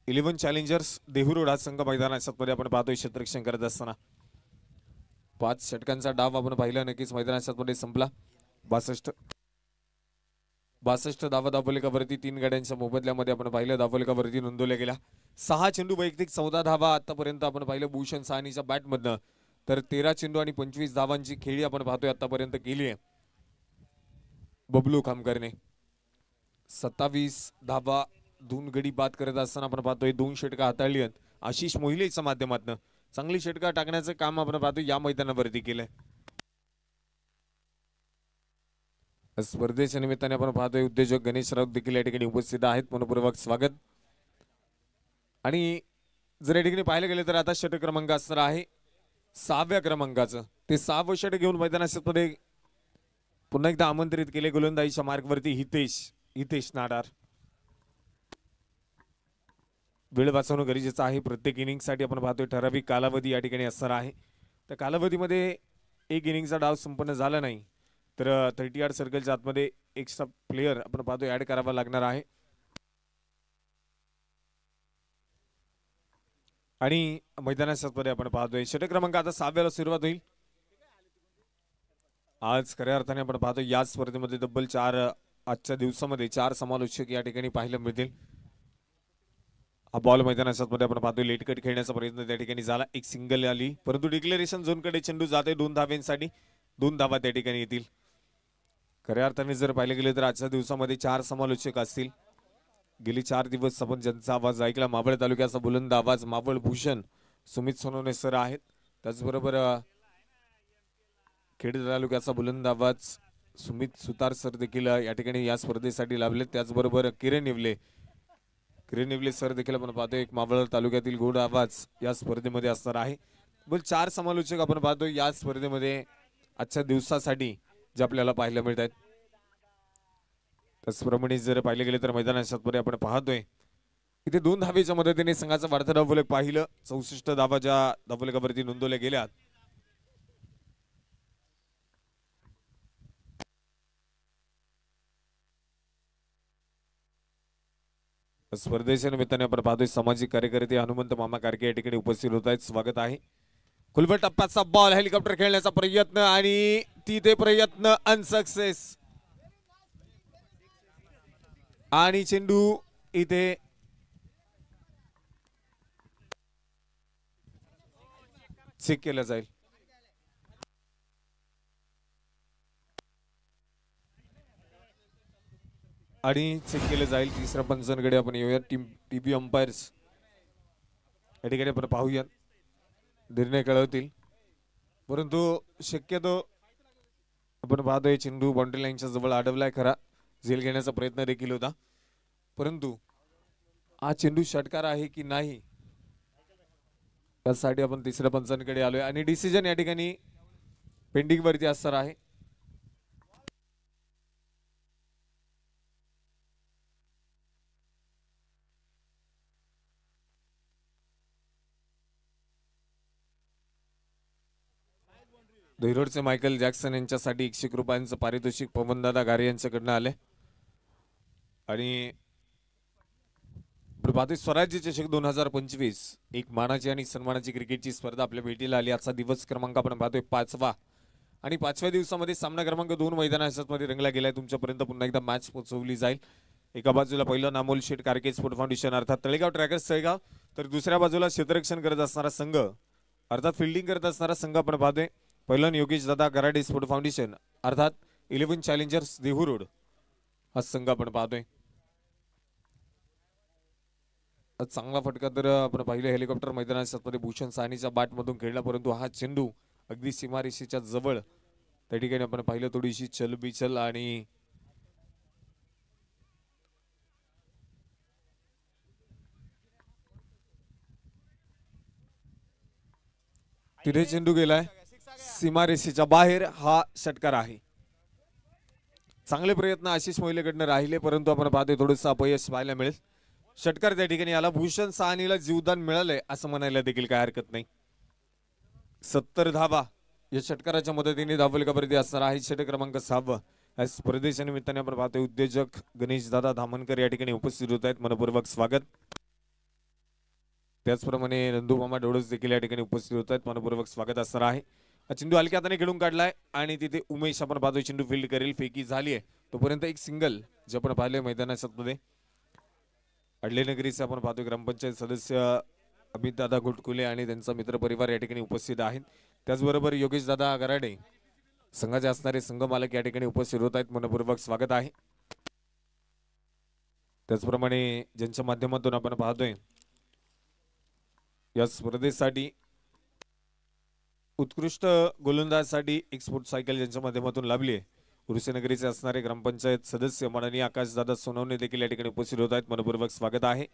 11 चॅलेंजर्स देहुरोड. हा संघ मैदानात मध्ये आपण पाहतोय क्षेत्ररक्षण करत असताना 5 षटकांचा डाव आपण पाहिला नक्कीच मैदानात मध्ये संपला. 62 धावा धावफलकावरती 3 गड्यांच्या मोबदल्यामध्ये आपण पाहिलं धावफलकावरती नोंदवल्या गेल्या. 6 चेंडू वैयक्तिक 14 धावा आतापर्यंत आपण पाहिलं भूषण साहनीच्या बॅट मधनं, तर 13 चेंडू आणि 25 धावांची खेळी आपण पाहतोय आतापर्यंत केली आहे बबलू खामकरने. 27 धावा 2 गडी बाद करत असताना आपण पाहतोय 2 षटका हाताळली आहेत आशिष मोहिलेच्या माध्यमातून. चांगली षटका टाकण्याचं काम आपण पाहतोय या मैदानावरती केलंय. स्पर्धेच्या निमित्ताने आपण पाहतोय उद्योजक गणेश राऊत देखील या ठिकाणी उपस्थित आहेत. मनपूर्वक स्वागत. आणि जर या ठिकाणी पाहायला गेले तर आता षटक क्रमांक असणार आहे 6व्या क्रमांकाचं. ते 6वं षटक घेऊन मैदानात मध्ये पुन्हा एकदा आमंत्रित केले गोलंदाजीच्या मार्कवरती हितेश नाडार. वेळ वाचवणं गरजेचं आहे. प्रत्येक इनिंग साठी आपण पाहतोय ठराविक कालावधी या ठिकाणी असणार आहे. त्या कालावधीमध्ये एक इनिंगचा डाव संपन्न झाला नाही तर 30 यार्ड सर्कलच्या आतमध्ये एक्स्ट्रा प्लेयर आपण पाहतोय ऍड करावा लागणार आहे. आणि मैदानात मध्ये आपण पाहतोय षटक क्रमांक आता 6व्याला सुरुवात होईल. आज खऱ्या अर्थाने आपण पाहतोय या स्पर्धेमध्ये तब्बल 4 आजच्या दिवसामध्ये 4 समालोचक या ठिकाणी पाहायला मिळतील. हा बॉल मैदानात मध्ये आपण पाहतोय लेट कट खेळण्याचा प्रयत्न त्या ठिकाणी झाला. एक सिंगल आली परंतु डिक्लेरेशन झोनकडे चेंडू जाते 2 धाव्यांसाठी. 2 धावा त्या ठिकाणी येतील. खऱ्या अर्थाने जर पाहिलं गेलं तर आजच्या दिवसामध्ये 4 समालोचक असतील. गेली 4 दिवस आपण ज्यांचा आवाज ऐकला मावळ तालुक्याचा बुलंद आवाज मावळ भूषण सुमित सोनवणे सर आहेत. त्याचबरोबर खेड तालुक्याचा बुलंद आवाज सुमित सुतार सर देखील या ठिकाणी या स्पर्धेसाठी लाभले. त्याचबरोबर किरण निवले सर देखील आपण पाहतोय एक मावळ तालुक्यातील गोड आवाज या स्पर्धेमध्ये असणार आहे. बोल 4 समालोचक आपण पाहतोय या स्पर्धेमध्ये आजच्या दिवसासाठी जे आपल्याला पाहायला मिळत आहेत. त्याचप्रमाणे जर पाहिले गेले तर मैदानात आपण पाहतोय इथे 2 धावेच्या मदतीने संघाचा वाढता धावफलक पाहिलं. 64 धावा ज्या धावफलकावरती नोंदवल्या गेल्या. स्पर्धेच्या निमित्ताने आपण पाहतोय सामाजिक कार्यकर्ते हनुमंत मामा कारके या ठिकाणी उपस्थित होत आहेत. स्वागत आहे. खुलबट टप्प्याचा बॉल हेलिकॉप्टर खेळण्याचा प्रयत्न आणि तिथे प्रयत्न अनसक्सेस आणि चेंडू इथे चेक केला जाईल. आणि चेक केलं जाईल. तिसऱ्या पंचांकडे आपण येऊया. टीपी अंपायर्स या ठिकाणी आपण पाहूयात, निर्णय कळवतील. परंतु शक्यतो आपण पाहतोय चेंडू बाउंड्री लाईनच्या जवळ अडवलाय. खरा झेल घेण्याचा प्रयत्न देखील होता, परंतु हा चेंडू षटकार आहे की नाही त्यासाठी आपण तिसऱ्या पंचांकडे आलोय आणि डिसिजन या ठिकाणी पेंडिंग वरती असणार आहे. धैरोडचे मायकल जॅक्सन यांच्यासाठी 100 रुपयांचं पारितोषिक पवनदादा गारे यांच्याकडनं आले. आणि प्रभाती स्वराज्य चषक 2025 एक मानाची आणि सन्मानाची क्रिकेटची स्पर्धा आपल्या भेटीला आली. आजचा दिवस क्रमांक आपण पाहतोय 5वा आणि 5व्या दिवसामध्ये सामना क्रमांक 2 मैदानामध्ये रंगला गेलाय. तुमच्यापर्यंत पुन्हा एकदा मॅच पोहोचवली जाईल. एका बाजूला पहिलं नामोल शेठ कारके स्पोर्ट फाउंडेशन अर्थात तळेगाव ट्रॅकर्स तळेगाव, तर दुसऱ्या बाजूला क्षेत्ररक्षण करत असणारा संघ अर्थात फिल्डिंग करत असणारा संघ आपण पाहतोय पहिलं योगेश दादा गराडे स्पोर्ट फाउंडेशन अर्थात 11 चॅलेंजर्स देहू रोड हा संघ आपण पाहतोय. चांगला फटका तर आपण पाहिलं हेलिकॉप्टर मैदानामध्ये भूषण साहनीच्या बॅट मधून खेळला, परंतु हा चेंडू अगदी सीमारेषेच्या जवळ त्या ठिकाणी आपण पाहिलं थोडीशी चलबिचल आणि तिथे चेंडू गेलाय सीमारेषेच्या बाहेर. हा षटकार आहे. चांगले प्रयत्न आशिष मोहिलेकडनं राहिले, परंतु आपण पाहतोय थोडंसं अपयश पाहायला मिळेल. षटकार त्या ठिकाणी आला. भूषण साहनीला जीवदान मिळालंय असं म्हणायला देखील काय हरकत नाही. 70 धावा या षटकाराच्या मदतीने धावफलकावरती असणार आहे. षटक क्रमांक 6 या स्पर्धेच्या निमित्ताने आपण पाहतोय उद्योजक गणेश दादा धामनकर या ठिकाणी उपस्थित होत आहेत. मनपूर्वक स्वागत. त्याचप्रमाणे नंदू मामा डोळस देखील या ठिकाणी उपस्थित होत आहेत. मनपूर्वक स्वागत असणार आहे. चेंडू हलक्या हाताने खेळून काढलाय आणि तिथे उमेश आपण पाहतोय चेंडू फील्ड करेल. फेकी झाली आहे तोपर्यंत एक सिंगल जे आपण पाहिलंय मैदानाच्या मध्ये. अडलेनगरीचे आपण पाहतोय ग्रामपंचायत सदस्य अमित दादा घोटकुले आणि त्यांचा मित्र परिवार या ठिकाणी उपस्थित आहेत. त्याचबरोबर योगेश दादा गराडे संघाचे असणारे संघ मालक या ठिकाणी उपस्थित होत आहेत. मनपूर्वक स्वागत आहे. त्याचप्रमाणे ज्यांच्या माध्यमातून आपण पाहतोय या स्पर्धेसाठी उत्कृष्ट गोलंदाजसाठी एक स्पोर्ट सायकल ज्यांच्या माध्यमातून लाभली आहे, उरुसेनगरीचे असणारे ग्रामपंचायत सदस्य माननीय आकाशदादा सोनवणे देखील या ठिकाणी उपस्थित होत आहेत. मनपूर्वक स्वागत आहे.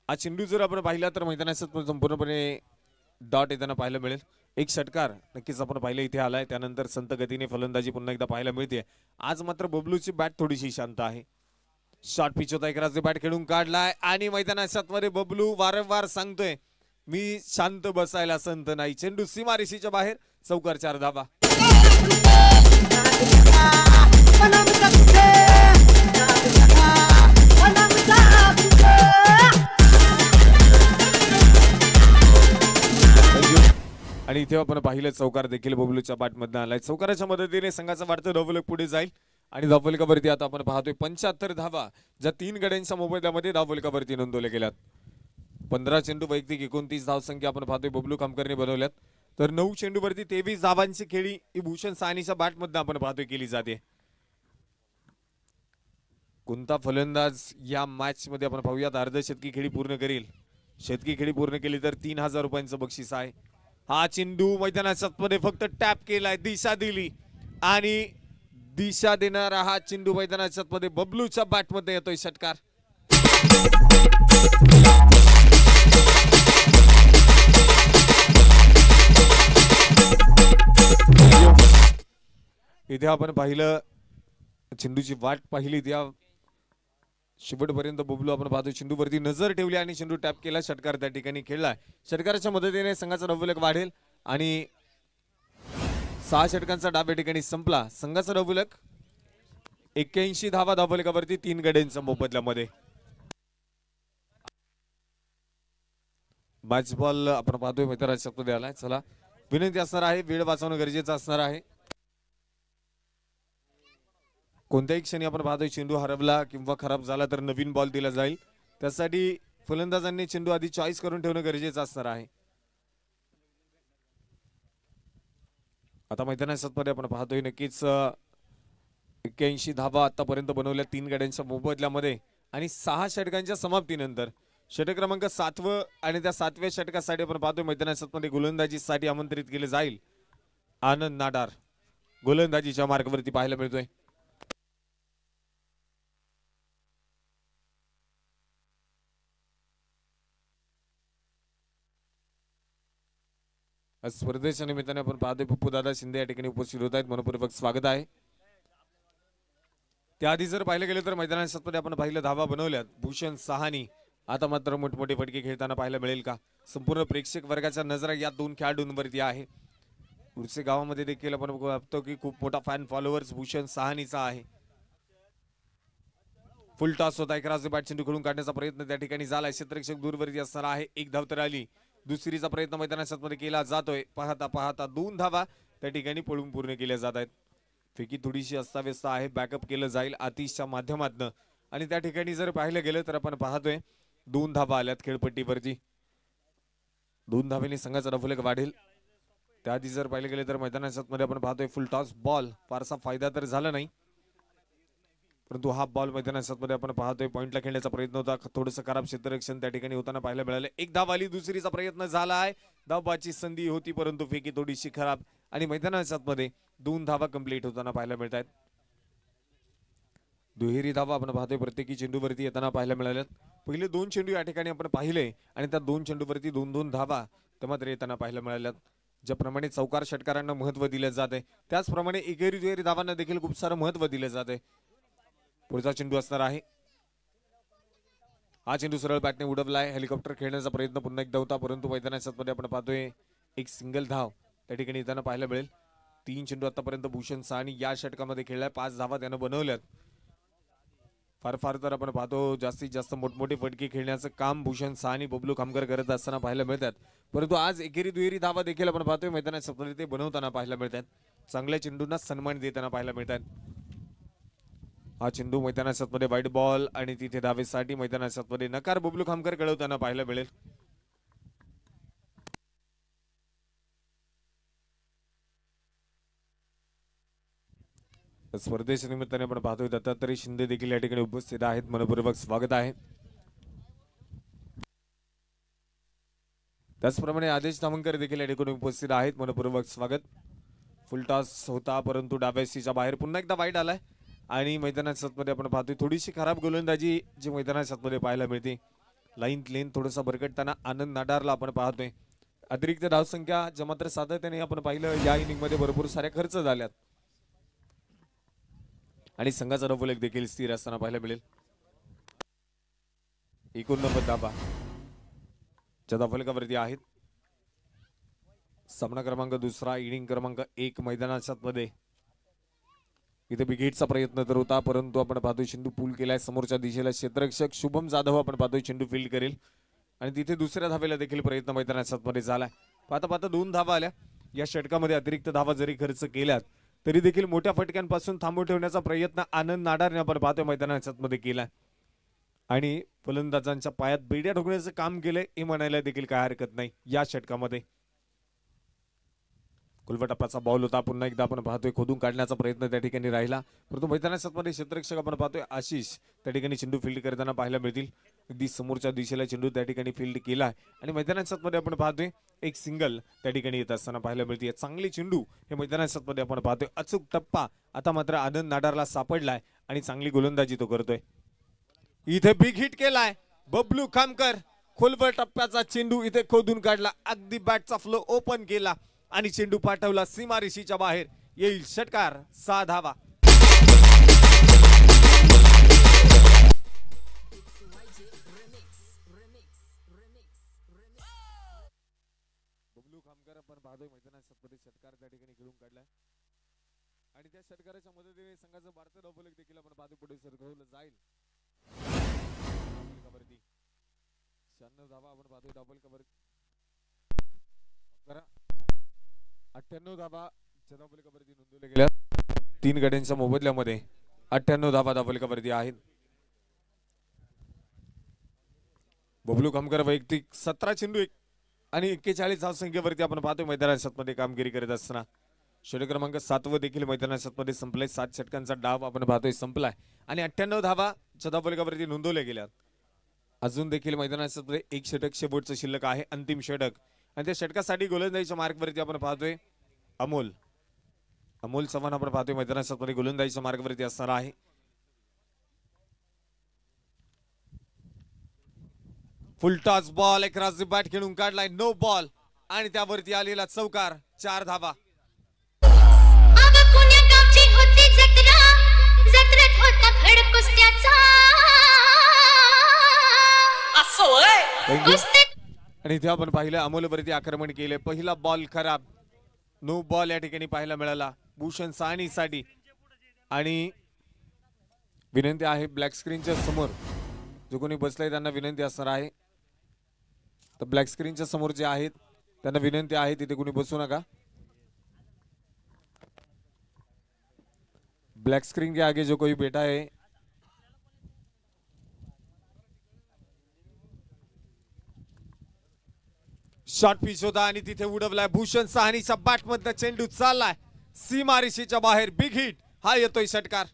हा चेंडू जर आपण पाहिला तर मैदानात संपूर्णपणे डॉट येताना पाहायला मिळेल. एक षटकार नक्कीच आपण पाहिलं इथे आलाय. त्यानंतर संत गतीने फलंदाजी पुन्हा एकदा पाहायला मिळते. आज मात्र बबलूची बॅट थोडीशी शांत आहे. शॉर्ट पिच होता, एकराचे बॅट खेळून काढलाय आणि मैदानात मध्ये बबलू वारंवार सांगतोय मी शांत बसायला संत नाही. चेंडू सीमारेषेच्या बाहेर. चौकार 4 धावा. आणि इथे आपण पाहिलं चौकार देखील बबलूच्या बॅट मधून आलाय. चौकाराच्या मदतीने संघाचा वाढतं धावफलक पुढे जाईल आणि धावफलकावरती आता आपण पाहतोय 75 धावा ज्या 3 गड्यांच्या मोबदल्यामध्ये धावफलकावरती नोंदवल्या गेल्यात. 15 चेंडू वैयक्तिक 29 धावसंख्या आपण पाहतोय बबलू कामकरने बनवल्यात, तर 9 चेंडूवरती 23 धावांची खेळी ही भूषण साहनीच्या बॅट मध्ये आपण पाहतोय केली जाते. कोणता फलंदाज या मॅच मध्ये आपण पाहूयात अर्धशतकी खेळी पूर्ण करेल. शतकी खेळी पूर्ण केली तर 3000 रुपयांचं बक्षीस आहे. हा चेंडू मैदानाच्या मध्ये फक्त टॅप केलाय, दिशा दिली आणि दिशा देणारा हा चेंडू मैदानाच्या मध्ये बबलूच्या बॅट मध्ये येतोय. षटकार. इथे आपण पाहिलं चेंडूची वाट पाहिली त्या शेवटपर्यंत बबलू आपण पाहतो चेंडूवरती नजर ठेवली आणि चेंडू टॅप केला. षटकार त्या ठिकाणी खेळलाय. षटकाराच्या मदतीने संघाचा धावफलक वाढेल आणि 6 षटकांचा डाव या ठिकाणी संपला. संघाचा धावफलक 81 धावा धावफलकावरती 3 गड्यांच्या मोबदल्यामध्ये. मॅच बॉल आपण पाहतोय मैदानात शब्द द्यायला. चला विनंती असणार आहे, वेळ वाचवणं गरजेचं असणार आहे. कोणत्याही क्षणी आपण पाहतोय चेंडू हरवला किंवा खराब झाला तर नवीन बॉल दिला जाईल. त्यासाठी फलंदाजांनी चेंडू आधी चॉईस करून ठेवणं गरजेचं असणार आहे. आता मैदानात आपण पाहतोय नक्कीच 81 धावा आतापर्यंत बनवल्या 3 गाड्यांच्या मोबदल्यामध्ये आणि 6 षटकांच्या समाप्तीनंतर. षटक क्रमांक 7 आणि त्या 7व्या षटकासाठी आपण पाहतोय मैदानात गोलंदाजीसाठी आमंत्रित केले जाईल आनंद नाडार. गोलंदाजीच्या मार्गावरती पाहायला मिळतोय. स्पर्धेच्या निमित्ताने आपण पाहतोय पप्पू दादा शिंदे या ठिकाणी उपस्थित होत आहेत. मनपूर्वक स्वागत आहे. त्याआधी जर पाहिलं गेलं तर मैदानात आपण पाहिलं धावा बनवल्यात भूषण सहानी. आता मात्र मोठमोठे फटके खेळताना पाहायला मिळेल का? संपूर्ण प्रेक्षक वर्गाच्या नजरा या 2 खेळाडूंवरती आहे. पुढचे गावामध्ये देखील आपण बघतो की खूप मोठा फॅन फॉलोअर्स भूषण सहानीचा आहे. फुल टॉस होता. एक राजू बॅट चेंडू खेळून काढण्याचा प्रयत्न त्या ठिकाणी झालाय. क्षेत्ररक्षक दूरवरती असणार आहे. 1 धाव तर आली. दुसरीचा प्रयत्न मैदानात केला जातोय. पाहता पाहता 2 धावा त्या ठिकाणी पळून पूर्ण केल्या जात आहेत. फेकी थोडीशी अस्ताव्यस्त आहे. बॅकअप केलं जाईल आतिशच्या माध्यमातून आणि त्या ठिकाणी जर पाहिलं गेलं तर आपण पाहतोय 2 धावा आल्यात खेळपट्टीवरती. 2 धावेने संघाचा डफलक वाढेल. त्याआधी जर पाहिलं गेलं तर मैदानात आपण पाहतोय फुल टॉस बॉल. फारसा फायदा तर झाला नाही, परंतु हा बॉल मैदानात आपण पाहतोय पॉइंटला खेळण्याचा प्रयत्न होता. थोडंसं खराब क्षेत्ररक्षण त्या ठिकाणी होताना पाहायला मिळालं. 1 धाव आली. दुसरीचा प्रयत्न झाला आहे. धावबाची संधी होती परंतु फेकी थोडीशी खराब आणि मैदानात 2 धावा कंप्लीट होताना पाहायला मिळत आहेत. दुहेरी धावा आपण पाहतोय प्रत्येकी चेंडूवरती येताना पाहायला मिळाल्यात. पहिले 2 चेंडू या ठिकाणी आपण पाहिले आणि त्या 2 चेंडूवरती 2-2 धावा त्या मात्र येताना पाहायला मिळाल्यात. ज्याप्रमाणे चौकार षटकारांना महत्व दिलं जाते त्याचप्रमाणे एकेरी दुहेरी धावांना देखील खूप सारं महत्व दिलं जाते. पुढचा चेंडू असणार आहे. हा चेंडू सरळ बॅटने उडवलाय. हेलिकॉप्टर खेळण्याचा प्रयत्न पुन्हा एकदा होता परंतु मैदानात आपण पाहतोय एक सिंगल धाव त्या ठिकाणी येताना पाहायला मिळेल. 3 चेंडू आतापर्यंत भूषण सहानी या षटकामध्ये खेळलाय. 5 धावा त्यानं बनवल्यात. फार तर आपण पाहतो जास्तीत जास्त मोठमोठे फटके खेळण्याचं काम भूषण सहानी बबलू खामकर करत असताना पाहायला मिळतात. परंतु आज एकेरी दुहेरी धावा देखील आपण पाहतोय मैदानात ते बनवताना पाहायला मिळतात. चांगल्या चेंडूंना सन्मान देताना पाहायला मिळतात. हा चेंडू मैदानात वाईट बॉल आणि तिथे धावेसाठी मैदानात नकार बबलू खामकर कळवताना पाहायला मिळेल. स्पर्धेच्या निमित्ताने आपण पाहतोय दत्तात्रय शिंदे देखील या ठिकाणी उपस्थित आहेत. मनपूर्वक स्वागत आहे. त्याचप्रमाणे आदेश धामणकर देखील या ठिकाणी उपस्थित आहेत. मनपूर्वक स्वागत. फुल टॉस होता परंतु डाव्या सीच्या बाहेर पुन्हा एकदा वाईट आलाय आणि मैदानात आपण पाहतोय थोडीशी खराब गोलंदाजी जी मैदानात पाहायला मिळते. लेन थोडासा भरकटताना आनंद नाडारला आपण पाहतोय. अतिरिक्त धावसंख्या ज्या मात्र सातत्याने आपण पाहिलं या इनिंग मध्ये भरपूर साऱ्या खर्च झाल्यात आणि संघाचा डफलक देखील स्थिर असताना पाहायला मिळेल. 89 धावा ज्या डफलकावरती आहेत. सामना क्रमांक 2 इनिंग क्रमांक 1 मैदानात इथे विकेटचा प्रयत्न तर होता परंतु आपण पाहतोय चेंडू पूल केलाय समोरच्या दिशेला. क्षेत्ररक्षक शुभम जाधव आपण पाहतोय चेंडू फील्ड करेल आणि तिथे दुसऱ्या धावेला देखील प्रयत्न मैदानात झालाय. पाहता 2 धावा आल्या. या षटकामध्ये अतिरिक्त धावा जरी खर्च केल्यात तरी देखील मोठ्या फटक्यांपासून थांबवून ठेवण्याचा प्रयत्न आनंद नाडारने आपण पाहतोय मैदानात केलाय आणि फलंदाजांच्या पायात बेड्या ठोकण्याचं काम केलंय हे म्हणायला देखील काय हरकत नाही. या षटकामध्ये खुलवा टप्प्याचा बॉल होता. पुन्हा एकदा आपण पाहतोय खोदून काढण्याचा प्रयत्न त्या ठिकाणी राहिला परंतु मैदानात क्षेत्ररक्षक आपण पाहतोय आशिष त्या ठिकाणी चेंडू फील्ड करताना पाहायला मिळतील. अगदी समोरच्या दिशेला चेंडू त्या ठिकाणी फील्ड केला आणि मैदानात आपण पाहतोय एक सिंगल त्या ठिकाणी येत असताना पाहायला मिळते. चांगली चेंडू हे मैदानात आपण पाहतोय. अचूक टप्पा आता मात्र आनंद नाडारला सापडलाय आणि चांगली गोलंदाजी तो करतोय. इथे बिग हिट केलाय बबलू खामकर. खोलवर टप्प्याचा चेंडू इथे खोदून काढला. अगदी बॅटचा फ्लो ओपन केला आणि चेंडू पाठवला सीमारेषेच्या बाहेर. येईल षटकार 6 धावा. बबलू खामकर आपण पाहतोय मैदानात षटकार त्या ठिकाणी खेळून काढलाय आणि त्या षटकाराच्या मदतीने संघाचं भारतीय डफलक देखील आपण पाहतोय पुढे सरकवलं जाईल. 96 धावा आपण पाहतोय डबल कव्हर 98 धावा जनाफलकावरती नोंदवल्या गेल्या. 3 गड्यांच्या मोबदल्यामध्ये 98 धावा धावफलकावरती आहेत. बबलू खामकर वैयक्तिक 17 चेंडू आणि 41 धावसंख्येवरती आपण पाहतोय मैदानात मध्ये कामगिरी करत असताना. षटक क्रमांक 7 व देखील मैदानात मध्ये संपलाय. 7 षटकांचा डाव आपण पाहतोय संपलाय आणि 98 धावा धावफलकावरती नोंदवल्या गेल्या. अजून देखील मैदानात मध्ये एक षटक शेवटचं शिल्लक आहे, अंतिम षटक. आणि त्या षटकासाठी गोलंदाजीच्या मार्गवरती आपण पाहतोय अमोल चव्हाण आपण पाहतोय मैदानात मध्ये गोलंदाजीच्या मार्गावरती असणार आहे. फुल टॉस बॉल एक राजदीप बॅट खेळून काढलाय, नो बॉल आणि त्यावरती आलेला चौकार. 4 धावा. आणि इथे आपण पाहिलं अमोलवरती आक्रमण केले. पहिला बॉल खराब, नो बॉल या ठिकाणी पाहायला मिळाला भूषण साहनीसाठी. आणि विनंती आहे ब्लॅक स्क्रीनच्या समोर जो कोणी बसलाय त्यांना विनंती असणार आहे, तर ब्लॅक स्क्रीनच्या समोर जे आहेत त्यांना विनंती आहे तिथे कोणी बसू नका. ब्लॅक स्क्रीन के आगे जो कोई बैठा है शॉट पिच होता आणि तिथे उडवलाय भूषण साहनीच्या बॅट मधनं चेंडू चाललाय सीमारेषेच्या बाहेर. बिग हिट हा येतोय षटकार.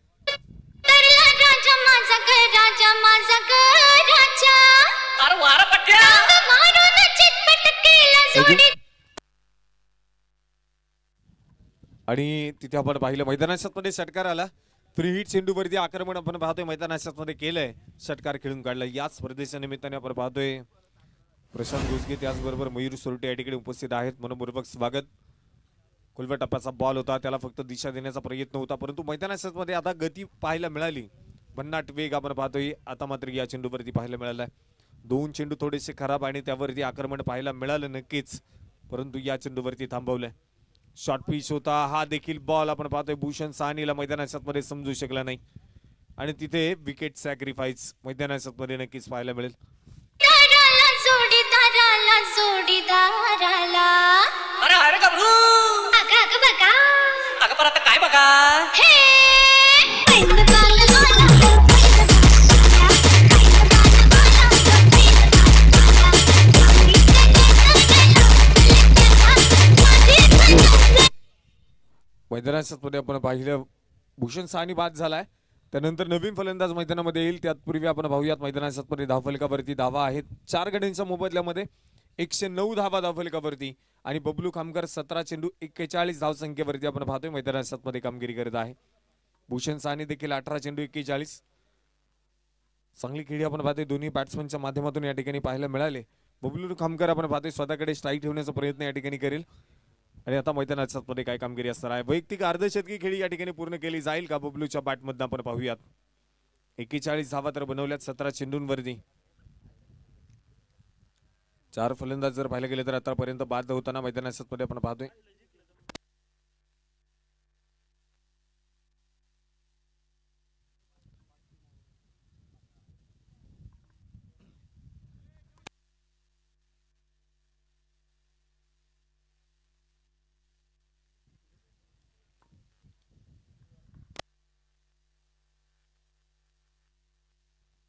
आणि तिथे आपण पाहिलं मैदानात मध्ये षटकार आला. फ्री हिट चेंडूवरती आक्रमण आपण पाहतोय मैदानात मध्ये केलंय, षटकार खेळून काढलाय. याच स्पर्धेच्या निमित्ताने आपण पाहतोय प्रशांत घोसगे त्याचबरोबर मयूर सोरटे या ठिकाणी उपस्थित आहेत. मनपूर्वक स्वागत. खुलव्या टप्प्याचा बॉल होता, त्याला फक्त दिशा देण्याचा प्रयत्न होता, परंतु मैदानात मध्ये आता गती पाहायला मिळाली. भन्नाट वेग आपण पाहतोय आता मात्र या चेंडूवरती पाहायला मिळालाय. 2 चेंडू थोडेसे खराब आणि त्यावरती आक्रमण पाहायला मिळालं नक्कीच, परंतु या चेंडूवरती थांबवलंय. शॉर्ट पिच होता, हा देखील बॉल आपण पाहतोय भूषण साहनीला मैदानात मध्ये समजू शकला नाही आणि तिथे विकेट सॅक्रिफाईस मैदानात मध्ये नक्कीच पाहायला मिळेल. अरे अरे गबरू अगं परत काय बघा मैदानात मध्ये आपण पाहिलं भूषण साहनी बाद झालाय, त्यानंतर नवीन फलंदाज मैदानामध्ये येईल. त्यापूर्वी आपण पाहूयात मैदानात मध्ये धावफलकावरती धावा आहेत 4 गड्यांच्या मोबदल्यामध्ये 109 धावा धावफलकावरती आणि बबलू खामकर 17 चेंडू 41 धावसंख्येवरती आपण पाहतोय मैदानात मध्ये कामगिरी करत आहे. भूषण साहनी देखील 18 चेंडू 41. चांगली खेळी आपण पाहतोय दोन्ही बॅट्समनच्या माध्यमातून या ठिकाणी पाहायला मिळाले. बबलू खामकर आपण पाहतोय स्वतःकडे स्ट्राईक ठेवण्याचा प्रयत्न या ठिकाणी करेल आणि आता मैदानात मध्ये काय कामगिरी असणार आहे. वैयक्तिक अर्धशतकी खेळी या ठिकाणी पूर्ण केली जाईल का बबलूच्या बॅटमधून आपण पाहूयात. 41 धावा तर बनवल्यात 17 चेंडूंवरती. 4 फलंदाज जर पाहिलं गेले तर आतापर्यंत बाद होताना मैदानात मध्ये आपण पाहतोय.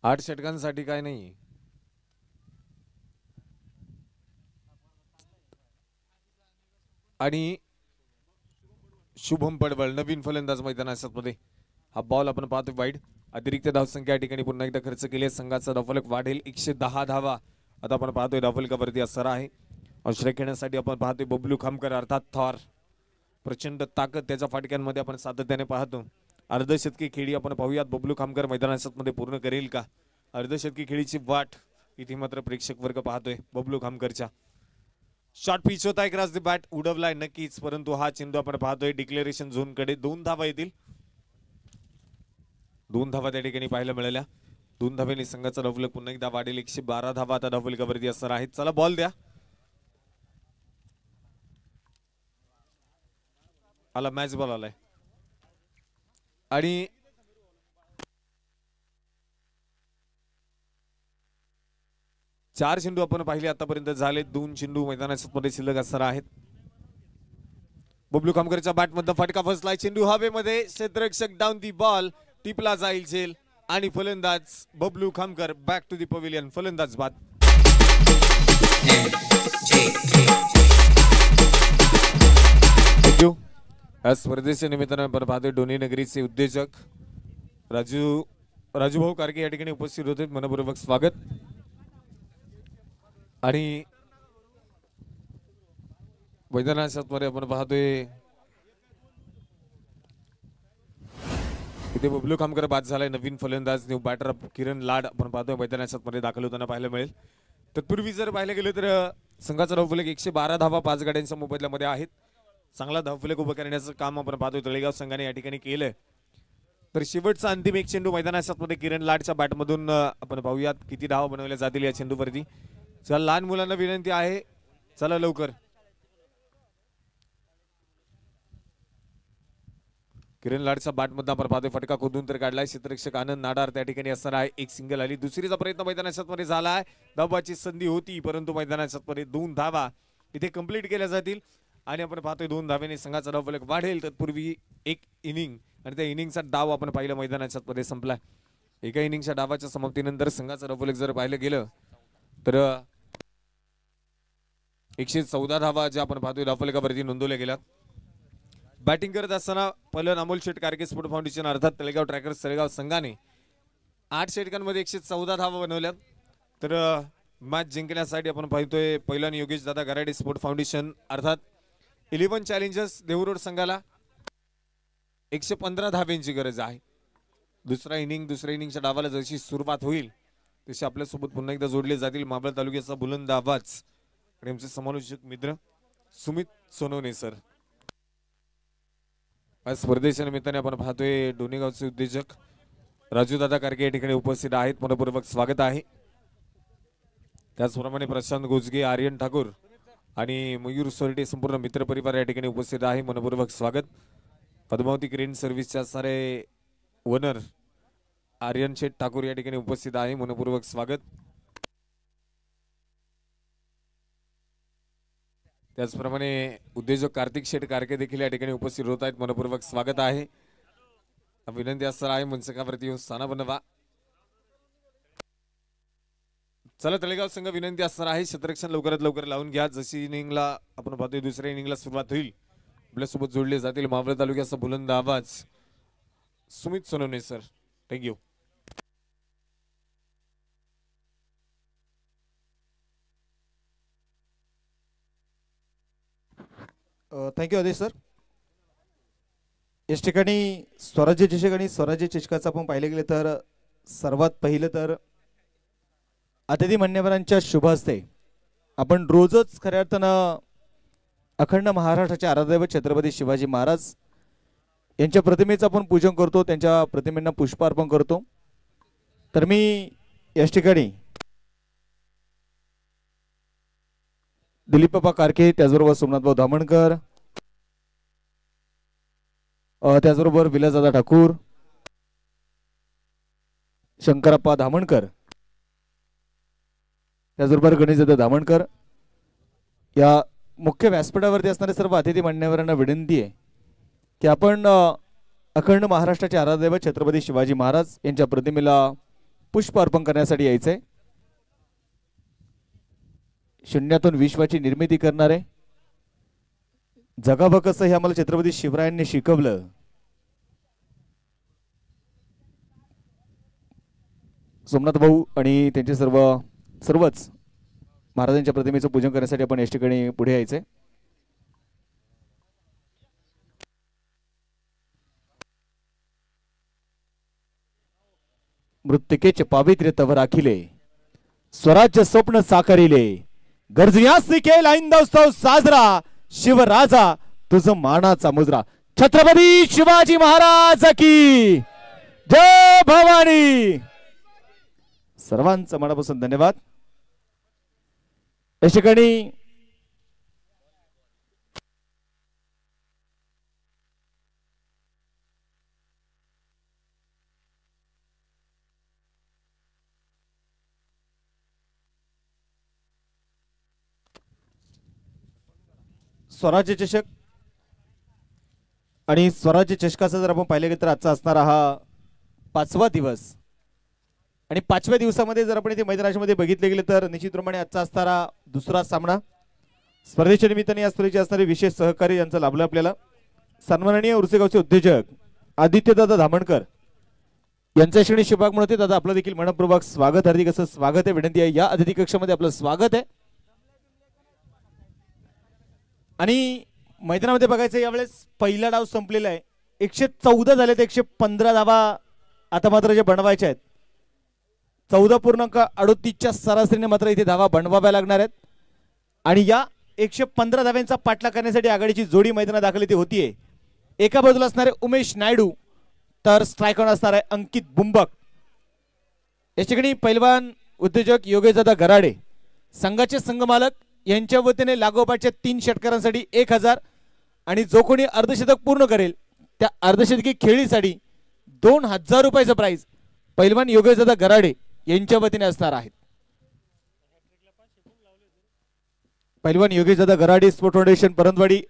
आठ षटकांसाठी काय नाही. आणि शुभम पडवळ नवीन फलंदाज मैदानात मध्ये. हा बॉल आपण पाहतोय वाईड. अतिरिक्त धावसंख्या या ठिकाणी पुन्हा एकदा खर्च केली आहे. संघाचा धावफलक वाढेल 110 धावा आता आपण पाहतोय धावफलकावरती असणार आहे. आश्रय खेळण्यासाठी आपण पाहतोय बबलू खामकर अर्थात थॉर. प्रचंड ताकद त्याच्या फाटक्यांमध्ये आपण सातत्याने पाहतो. अर्धशतकी खेळी आपण पाहूयात बबलू खामकर मैदानात मध्ये पूर्ण करेल का. अर्धशतकी खेळीची वाट इथे मात्र प्रेक्षक वर्ग पाहतोय बबलू खामकरच्या. शॉर्ट पिच होता एक राजदीप बॅट उडवलाय नक्कीच, परंतु हा चेंडू आपण पाहतोय डिक्लेरेशन झोन कडे. 2 धावा येतील. 2 धावा त्या ठिकाणी पाहायला मिळाल्या. 2 धाव्यांनी संघाचा धावफलक पुन्हा एकदा वाढेल. 112 धावा आता धावफलकावरती असणार आहेत. चला बॉल द्या. आला मॅच बॉल आलाय आणि 4 चेंडू आपण पाहिले आतापर्यंत झाले. 2 चेंडू मैदानाच्या मध्ये शिल्लक असणार आहेत. बबलू खामकरच्या बॅट मध्ये फटका फसलाय. चेंडू हवेमध्ये, क्षेत्ररक्षक डाऊन दी बॉल, टिपला जाईल झेल आणि फलंदाज Bablu Khamkar back to the pavilion. फलंदाज बाद. थँक्यू. या स्पर्धेच्या निमित्तानं आपण पाहतोय डोनी नगरीचे उद्योजक राजूभाऊ कारके या ठिकाणी उपस्थित होते. मनपूर्वक स्वागत. आणि मैदानाच्या मध्ये आपण पाहतोय इथे बबलू खामकर बाद झालाय. नवीन फलंदाज न्यू बॅटर किरण लाड आपण पाहतोय मैदानाच्या मध्ये दाखल होताना पाहायला मिळेल. तत्पूर्वी जर पाहायला गेलं तर संघाचा धावफलक 112 धावा 5 गाड्यांच्या मोबदल्यामध्ये आहेत. चांगला धावफलक उभं करण्याचं काम आपण पाहतोय तळेगाव संघाने या ठिकाणी केलंय. तर शेवटचा अंतिम एक चेंडू मैदानाच्या मध्ये किरण लाडच्या बॅटमधून आपण पाहूयात किती धावा बनवल्या जातील या चेंडूवरती. चला लहान मुलांना विनंती आहे, चला लवकर. किरण लाडच्या बॅटमधून आपण पाहतोय फटका खोदून तर काढलाय. क्षेत्ररक्षक आनंद नाडार त्या ठिकाणी असणार आहे. एक सिंगल आली. दुसरीचा प्रयत्न मैदानाच्या मध्ये झालाय. धावाची संधी होती परंतु मैदानाच्या मध्ये 2 धावा इथे कंप्लीट केल्या जातील आणि आपण पाहतोय 2 धावेने संघाचा धावफलक वाढेल. तत्पूर्वी एक इनिंग आणि त्या इनिंगचा डाव आपण पाहिलं मैदानाच्या मध्ये संपलाय. एका इनिंगच्या डावाच्या समाप्तीनंतर संघाचा धावफलक जर पाहिलं गेलं तर 114 धावा ज्या आपण पाहतोय धावफलकावरती नोंदवल्या गेल्यात. बॅटिंग करत असताना पहिलं अमोल शेट कारके स्पोर्ट फाउंडेशन अर्थात तळेगाव ट्रॅकर्स तळेगाव संघाने 8 षटकांमध्ये 114 धावा बनवल्यात. तर मॅच जिंकण्यासाठी आपण पाहतोय पहिला योगेश दादा गराडे स्पोर्ट फाउंडेशन अर्थात 11 चॅलेंजर्स देहू संघाला 115 धाव्यांची गरज आहे. दुसऱ्या इनिंगच्या डावाला जशी सुरुवात होईल तसे आपल्यासोबत पुन्हा एकदा जोडले जातील मावळ तालुक्याचा बुलंद आवाज आणि आमचे समालोचक मित्र सुमित सोनवणे सर. आज स्पर्धेच्या निमित्ताने आपण पाहतोय डोनेगावचे उद्योजक राजूदादा कारके या ठिकाणी उपस्थित आहेत. मनपूर्वक स्वागत आहे. त्याचप्रमाणे प्रशांत गोजगे, आर्यन ठाकूर आणि मयूर सोरटे संपूर्ण मित्रपरिवार या ठिकाणी उपस्थित आहे. मनपूर्वक स्वागत. पद्मावती क्रेन सर्व्हिसच्या सारे ओनर आर्यन शेठ ठाकूर या ठिकाणी उपस्थित आहे. मनपूर्वक स्वागत. त्याचप्रमाणे उद्योजक कार्तिक शेठ कारके देखील या ठिकाणी उपस्थित होत आहेत. मनपूर्वक स्वागत आहे. विनंती असणार आहे मंचकावरती येऊन स्थान बनवा. चला तळेगाव संघ विनंती असणार आहे क्षेत्ररक्षण लवकरात लवकर लावून घ्या. जशी इनिंगला आपण पाहतोय दुसऱ्या इनिंगला सुरुवात होईल आपल्यासोबत जोडले जातील मावळ तालुक्याचा बुलंद आवाज Sumit Sonawane sir. Thank you. Thank you आदेश सर. याच ठिकाणी स्वराज्य चषक आणि स्वराज्य चषकाचं आपण पाहिलं गेलं तर सर्वात पहिलं तर अतिथी मान्यवरांच्या शुभ हस्ते आपण रोजच खऱ्या अर्थानं अखंड महाराष्ट्राचे आराध्यदैवत छत्रपती शिवाजी महाराज यांच्या प्रतिमेचं आपण पूजन करतो. त्यांच्या प्रतिमेंना पुष्प अर्पण करतो. तर मी याच ठिकाणी दिलीप बाबा कारके, त्याचबरोबर सोमनाथभाऊ धामणकर, त्याचबरोबर विलासदादा ठाकूर, शंकरप्पा धामणकर, त्याचबरोबर गणेशदादा धामणकर या मुख्य व्यासपीठावरती असणारे सर्व अतिथी मान्यवरांना विनंती आहे की आपण अखंड महाराष्ट्राचे आराध्यदैवत छत्रपती शिवाजी महाराज यांच्या प्रतिमेला पुष्प अर्पण करण्यासाठी यायचंय. शून्यातून विश्वाची निर्मिती करणारे जगावं कसं हे आम्हाला छत्रपती शिवरायांनी शिकवलं. सोमनाथ भाऊ आणि त्यांचे सर्वच महाराजांच्या प्रतिमेचं पूजन करण्यासाठी आपण या ठिकाणी पुढे यायचंय. मृत्तिकेचे पावित्र्य तव राखिले, स्वराज्य स्वप्न साकारिले, गरजयासी केला इंदोत्सव साजरा, शिवराजा तुझ मानाचा मुजरा. छत्रपती शिवाजी महाराज की जय भवानी. सर्वांचं मनापासून धन्यवाद. या ठिकाणी स्वराज्य चषक आणि स्वराज्य चषकाचा जर आपण पाहिलं गेलं तर आजचा असणारा हा 5वा दिवस आणि 5व्या दिवसामध्ये जर आपण इथे मैदानामध्ये बघितले गेले तर निश्चितप्रमाणे आजचा असणारा दुसरा सामना स्पर्धेच्या निमित्ताने या स्पर्धेचे असणारे विशेष सहकारी यांचा लाभला आपल्याला सन्माननीय उर्सेगावचे उद्योजक आदित्यदादा धामणकर यांच्या श्रेणी शुभाग म्हणते दादा आपलं देखील मनपूर्वक स्वागत हार्दिक असं स्वागत आहे विनंती आहे या अतिथी कक्षामध्ये आपलं स्वागत आहे आणि मैदानामध्ये बघायचं यावेळेस पहिला डाव संपलेला आहे 114 झाले तर 115 धावा आता मात्र जे बनवायचे आहेत 14.38च्या सरासरीने मात्र इथे धावा बनवाव्या लागणार आहेत आणि या 115 धाव्यांचा पाठलाग करण्यासाठी आघाडीची जोडी मैदानात दाखल इथे होतीये एका बाजूला असणारे उमेश नायडू तर स्ट्रायकर असणार आहे अंकित बुंबक या ठिकाणी पैलवान उद्योजक योगेशदादा गराडे संघाचे संघमालक यांच्या वतीने लागोपाठच्या 3 षटकारांसाठी 1000 आणि जो कोणी अर्धशतक पूर्ण करेल त्या अर्धशतकी खेळीसाठी 2000 रुपयाचं प्राइज पैलवान योगेशदादा गराडे यांच्या वतीने असणार आहेत पैलवान योगेशदादा गराडे स्पोर्ट फाउंडेशन परंदवाडी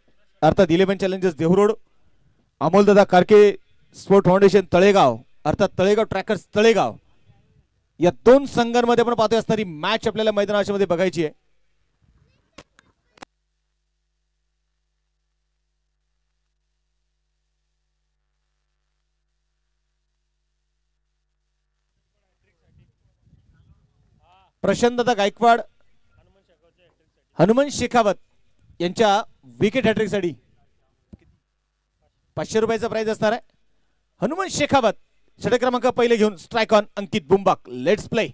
अर्थात 11 चॅलेंजर्स देहरोड अमोलदादा कारके स्पोर्ट फाउंडेशन तळेगाव अर्थात तळेगाव ट्रॅकर्स तळेगाव या 2 संघांमध्ये आपण पाहतोय असणारी मॅच आपल्याला मैदानामध्ये बघायची आहे प्रशांतदादा गायकवाड हनुमान शेखावत यांच्या विकेट हॅट्रिक साठी 500 रुपयाचा प्राइज असणार आहे हनुमान शेखावत षटक क्रमांक पहिले घेऊन strike on Ankit Bumbak let's play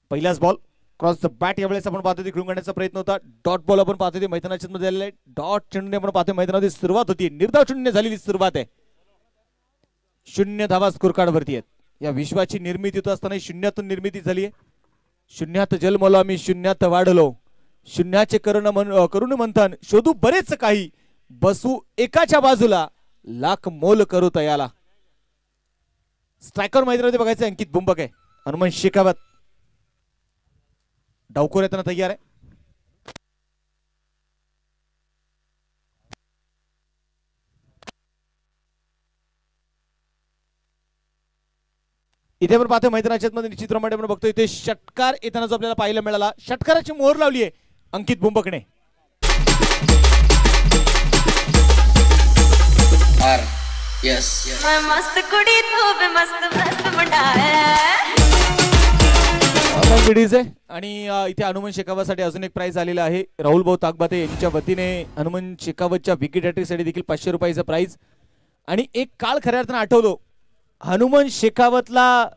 पहिलाच बॉल क्रॉस द बॅट यावेळेस आपण पाहतो खेळून काढण्याचा प्रयत्न होता डॉट बॉल आपण पाहतो ते मैदानाच्या मध्ये आलेला आहे डॉट चेंडूने आपण पाहतो मैदानामध्ये सुरुवात होती निर्धाव शून्य झालेली सुरुवात आहे 0 धावा स्कोर कार्ड वरती आहेत या विश्वाची निर्मिती होत असताना शून्यातून निर्मिती झाली आहे शून्यात जन्मलो आम्ही शून्यात वाढलो शून्याचे करुण मंथन शोधू बरेच काही बसू एकाच्या बाजूला लाख मोल करू तयाला स्ट्रायकर मैदानामध्ये बघायचं अंकित बुंबक आहे हनुमान शेखावत डावखोर येताना तयार आहे इथे आपण पाहतोय मैदानाच्या मध्ये निश्चितप्रमाणे आपण बघतोय इथे षटकार येताना जो आपल्याला पाहायला मिळाला षटकाराची मोहर लावली आहे अंकित बुंबकने मस्त कुडी तू बे मस्त मस्त लेडीज आहे आणि इथे हनुमान शेखावतसाठी अजून एक प्राइज आलेला आहे राहुल भाऊ ताकबाते यांच्या वतीने हनुमान शेखावतच्या विकेट हॅट्रिकसाठी देखील 500 रुपयाचं प्राइज आणि एक काळ खऱ्या अर्थाने आठवलो हनुमान शेखावतला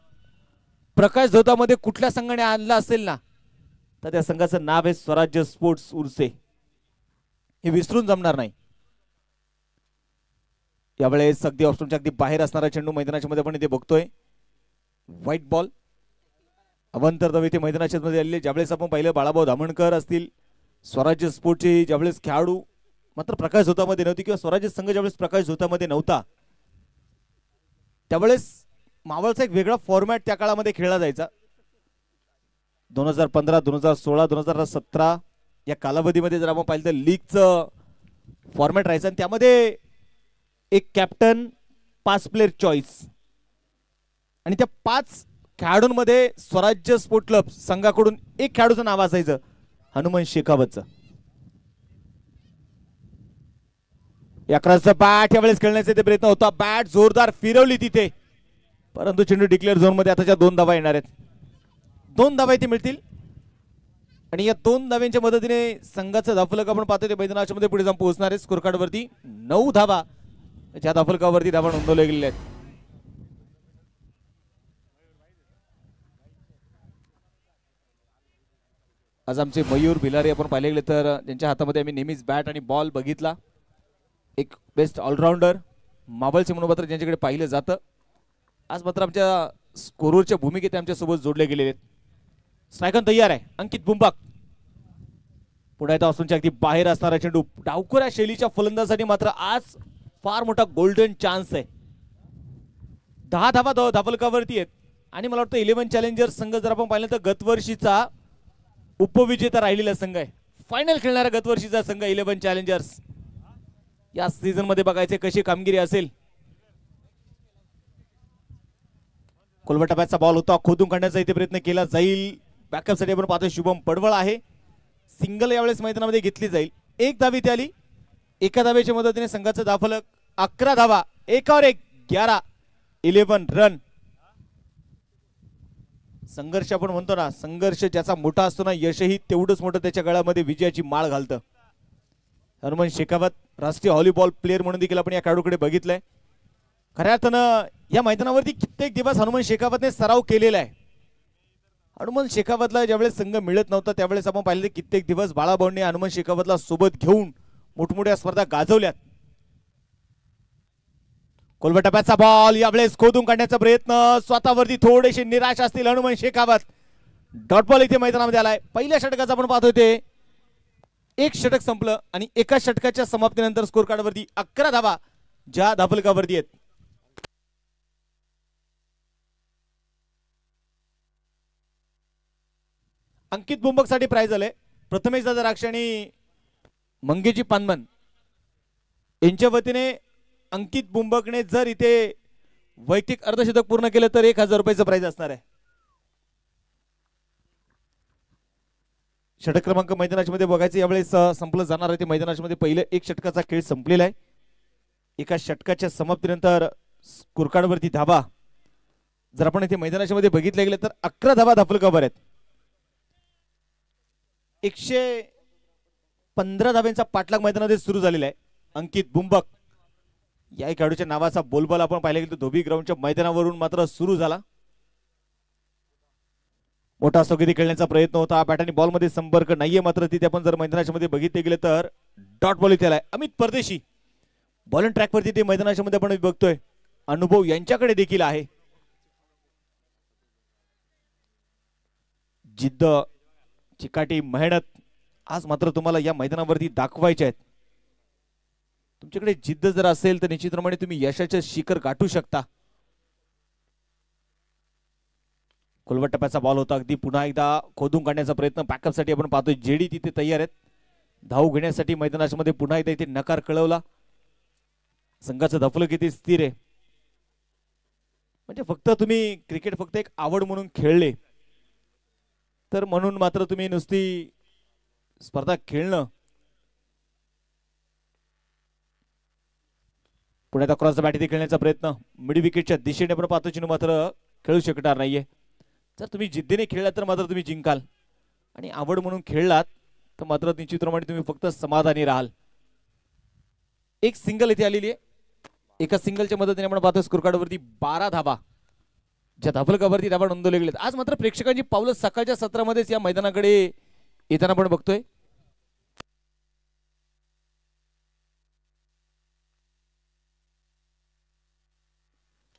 प्रकाश झोतामध्ये कुठल्या संघाने आणला असेल ना तर त्या संघाचं नाव आहे स्वराज्य स्पोर्ट्स उर्से हे विसरून जमणार नाही यावेळेस अगदी ऑप्शनच्या अगदी बाहेर असणारा चेंडू मैदानाच्या मध्ये आपण इथे बघतोय व्हाईट बॉल अवंतर दवे इथे मैदानाच्या मध्ये आलेले ज्यावेळेस आपण पाहिलं बाळाभाऊ धामणकर असतील स्वराज्य स्पोर्टचे ज्यावेळेस खेळाडू मात्र प्रकाश झोतामध्ये नव्हती किंवा स्वराज्य संघ ज्यावेळेस प्रकाश झोतामध्ये नव्हता त्यावेळेस मावळचा एक वेगळा फॉर्मॅट त्या काळामध्ये खेळला जायचा 2015 2016 2017 या कालावधीमध्ये जर आपण पाहिलं तर लीगचं फॉर्मॅट राहायचं आणि त्यामध्ये एक कॅप्टन 5 प्लेयर चॉईस आणि त्या 5 खेळाडूंमध्ये स्वराज्य स्पोर्ट क्लब संघाकडून एक खेळाडूचं नाव असायचं हनुमान शेखावतचं अकराचा बॅट यावेळेस खेळण्याचा ते प्रयत्न होता बॅट जोरदार फिरवली तिथे परंतु चेंडू डिक्लेअर झोन मध्ये आताच्या 2 धावा येणार आहेत 2 धावा इथे मिळतील आणि या 2 धाव्यांच्या मदतीने संघाचं धावफलक आपण पाहतो ते मैदानाच्या मध्ये पुढे जाऊन पोहोचणार आहे स्कोर कार्ड वरती 9 धावा ज्या धावफलकावरती धावा नोंदवल्या गेलेल्या आहेत आज आमचे मयूर भिलारे आपण पाहिले गेले तर त्यांच्या हातामध्ये आम्ही नेहमीच बॅट आणि बॉल बघितला एक बेस्ट ऑलराऊंडर मावळचे मनोपत्र ज्यांच्याकडे पाहिलं जातं आज मात्र आमच्या स्कोररच्या भूमिकेत आमच्या सोबत जोडले गेलेले आहेत स्ट्रायकर तयार आहे अंकित बुंबक पुढे येता ऑप्शनच्या अगदी बाहेर असणारा चेंडू डावखोऱ्या शैलीच्या फलंदाजासाठी मात्र आज फार मोठा गोल्डन चान्स आहे 10 धावा धावफलकावरती आहेत आणि मला वाटतं 11 चॅलेंजर संघ जर आपण पाहिलं तर गतवर्षीचा उपविजेता राहिलेला संघ आहे फायनल खेळणारा गतवर्षीचा संघ 11 चॅलेंजर्स. या सीझन मध्ये बघायचे कशी कामगिरी असेल. कोलवटा बॅटचा बॉल होता, खोदून काढण्याचा इथे प्रयत्न केला जाईल. बॅकअप साठी आपण पाहतो शुभम पडवळ आहे. सिंगल यावेळेस मैदानामध्ये घेतली जाईल. एक धाव इथे आली. एका धावेच्या मदतीने संघाचा धावफलक 11 धावा. एकावर एक 11 रन. संघर्ष आपण म्हणतो ना, संघर्ष ज्याचा मोठा असतो ना, यशही तेवढंच मोठं त्याच्या गळ्यामध्ये विजयाची माळ घालतं. हनुमान शेखावत राष्ट्रीय व्हॉलीबॉल प्लेअर म्हणून देखील आपण या खेळाडूकडे बघितलंय. खऱ्या अर्थानं या मैदानावरती कित्येक दिवस हनुमान शेखावतने सराव केलेला आहे. हनुमान शेखावतला ज्यावेळेस संघ मिळत नव्हता त्यावेळेस आपण पाहिले कित्येक दिवस बाळाभाऊंनी हनुमान शेखावतला सोबत घेऊन मोठमोठ्या स्पर्धा गाजवल्यात. कोलवटा बॅटचा बॉल यावेळेस खोदून काढण्याचा प्रयत्न. स्वतःवरती थोडेसे निराश असतील हनुमान शेखावत. डॉट बॉल इथे मैदानामध्ये आलाय. पहिल्या षटकाचा आपण पाहतोय ते एक षटक संपलं आणि एका षटकाच्या समाप्तीनंतर स्कोर कार्डवरती 11 धावा ज्या धावफलकावरती आहेत. अंकित बुंबक साठी प्राइज आले. प्रथमेश दादा राक्ष आणि मंगेजी पानमन यांच्या वतीने अंकित बुंबकने जर इथे वैयक्तिक अर्धशतक पूर्ण केलं तर 1000 रुपयाचं प्राइज असणार आहे. षटक क्रमांक मैदानाच्या मध्ये बघायचं यावेळेस संपलं जाणार आहे. ते मैदानाच्या मध्ये पहिलं एक षटकाचा खेळ संपलेला आहे. एका षटकाच्या समाप्तीनंतर स्कोर कार्डवरती धावा जर आपण इथे मैदानाच्या मध्ये बघितले गेले तर 11 धावा धावफलकावर आहेत. 115 धाव्यांचा पाठलाग मैदानामध्ये सुरू झालेला आहे. अंकित बुंबक या खेळाडूच्या नावाचा बोलबाला आपण पाहिला गेलो धोबी ग्राउंडच्या मैदानावरून मात्र सुरू झाला. मोठा स्थगिती खेळण्याचा प्रयत्न होता. बॅट आणि बॉल मध्ये संपर्क नाहीये मात्र तिथे आपण जर मैदानाच्या मध्ये बघितले गेले तर डॉट बॉल इथे आलाय. अमित परदेशी बॉलिंग ट्रॅक वरती ते मैदानाच्या मध्ये आपण बघतोय. अनुभव यांच्याकडे देखील आहे. जिद्द चिकाटी मेहनत आज मात्र तुम्हाला या मैदानावरती दाखवायच्या आहेत. तुमच्याकडे जिद्द जर असेल तर निश्चितप्रमाणे तुम्ही यशाचे शिखर गाठू शकता. कोलवट टप्प्याचा बॉल होता. अगदी पुन्हा एकदा खोदून काढण्याचा प्रयत्न. बॅकअप साठी आपण पाहतोय जेडी तिथे तयार आहेत. धाव घेण्यासाठी मैदानाच्या मध्ये पुन्हा एकदा इथे नकार कळवला. संघाचं धफलं किती स्थिर आहे. म्हणजे फक्त तुम्ही क्रिकेट फक्त एक आवड म्हणून खेळले तर म्हणून मात्र तुम्ही नुसती स्पर्धा खेळणं. पुण्यात क्रॉस बॅट इथे खेळण्याचा प्रयत्न. मिड विकेटच्या दिशेने आपण पाहतो चिन्ह मात्र खेळू शकणार नाहीये. जर तुम्ही जिद्दीने खेळलात तर मात्र तुम्ही जिंकाल आणि आवड म्हणून खेळलात तर मात्र निश्चितप्रमाणे तुम्ही फक्त समाधानी राहाल. एक सिंगल इथे आलेली आहे. एका सिंगलच्या मदतीने आपण पाहतो स्कोर कार्डवरती 12 धावा ज्या धावफलकावरती धावा नोंदवले गेलेत. आज मात्र प्रेक्षकांची पावलं सकाळच्या सत्रामध्येच या मैदानाकडे येताना आपण बघतोय.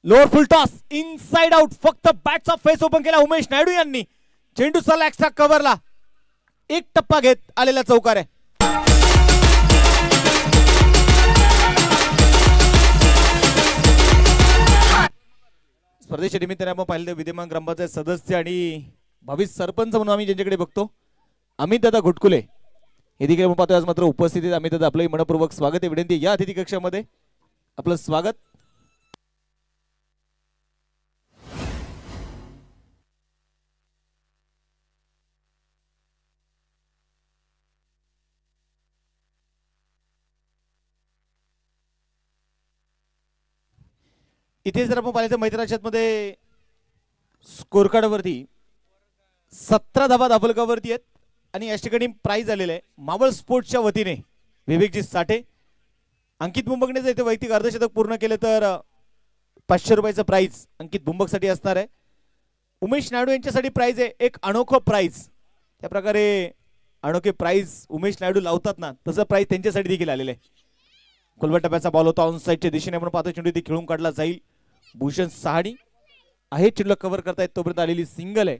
Lower full toss inside out. फक्त बॅटचा फेस ओपन केला उमेश नायडू यांनी. चेंडू सरला एक्स्ट्रा कव्हरला. एक टप्पा घेत आलेला चौकार आहे. स्पर्धेच्या निमित्ताने आपण पाहिलं विद्यमान ग्रामपंचायत सदस्य आणि भावी सरपंच म्हणून आम्ही ज्यांच्याकडे बघतो अमित दादा घुटकुले हे देखील आपण पाहतोय. आज मात्र उपस्थितीत अमित दादा आपलंही मनपूर्वक स्वागत आहे. विनंती या अतिथी कक्षामध्ये आपलं स्वागत. इथे जर आपण पाहिलं तर मैदानाच्या मध्ये स्कोर कार्डवरती 17 धावा धावफलकावरती आहेत आणि या ठिकाणी प्राइज आलेलं आहे मावळ स्पोर्ट्सच्या वतीने विवेकजी साठे. अंकित बुंबकने जर इथे वैयक्तिक अर्धशतक पूर्ण केलं तर 500 रुपयाचं प्राइज अंकित बुंबकसाठी असणार आहे. उमेश नायडू यांच्यासाठी प्राइज आहे एक अनोखं प्राइज. त्या प्रकारे अनोखे प्राइज उमेश नायडू लावतात ना तसं प्राइज त्यांच्यासाठी देखील आलेलं आहे. कोलवट टप्प्याचा बॉल होता. ऑन साइडच्या दिशेने आपण पाहतो चेंडू खेळून काढला जाईल. भूषण सहाणी आहे चेंडूला कव्हर करतायत तोपर्यंत आलेली सिंगल आहे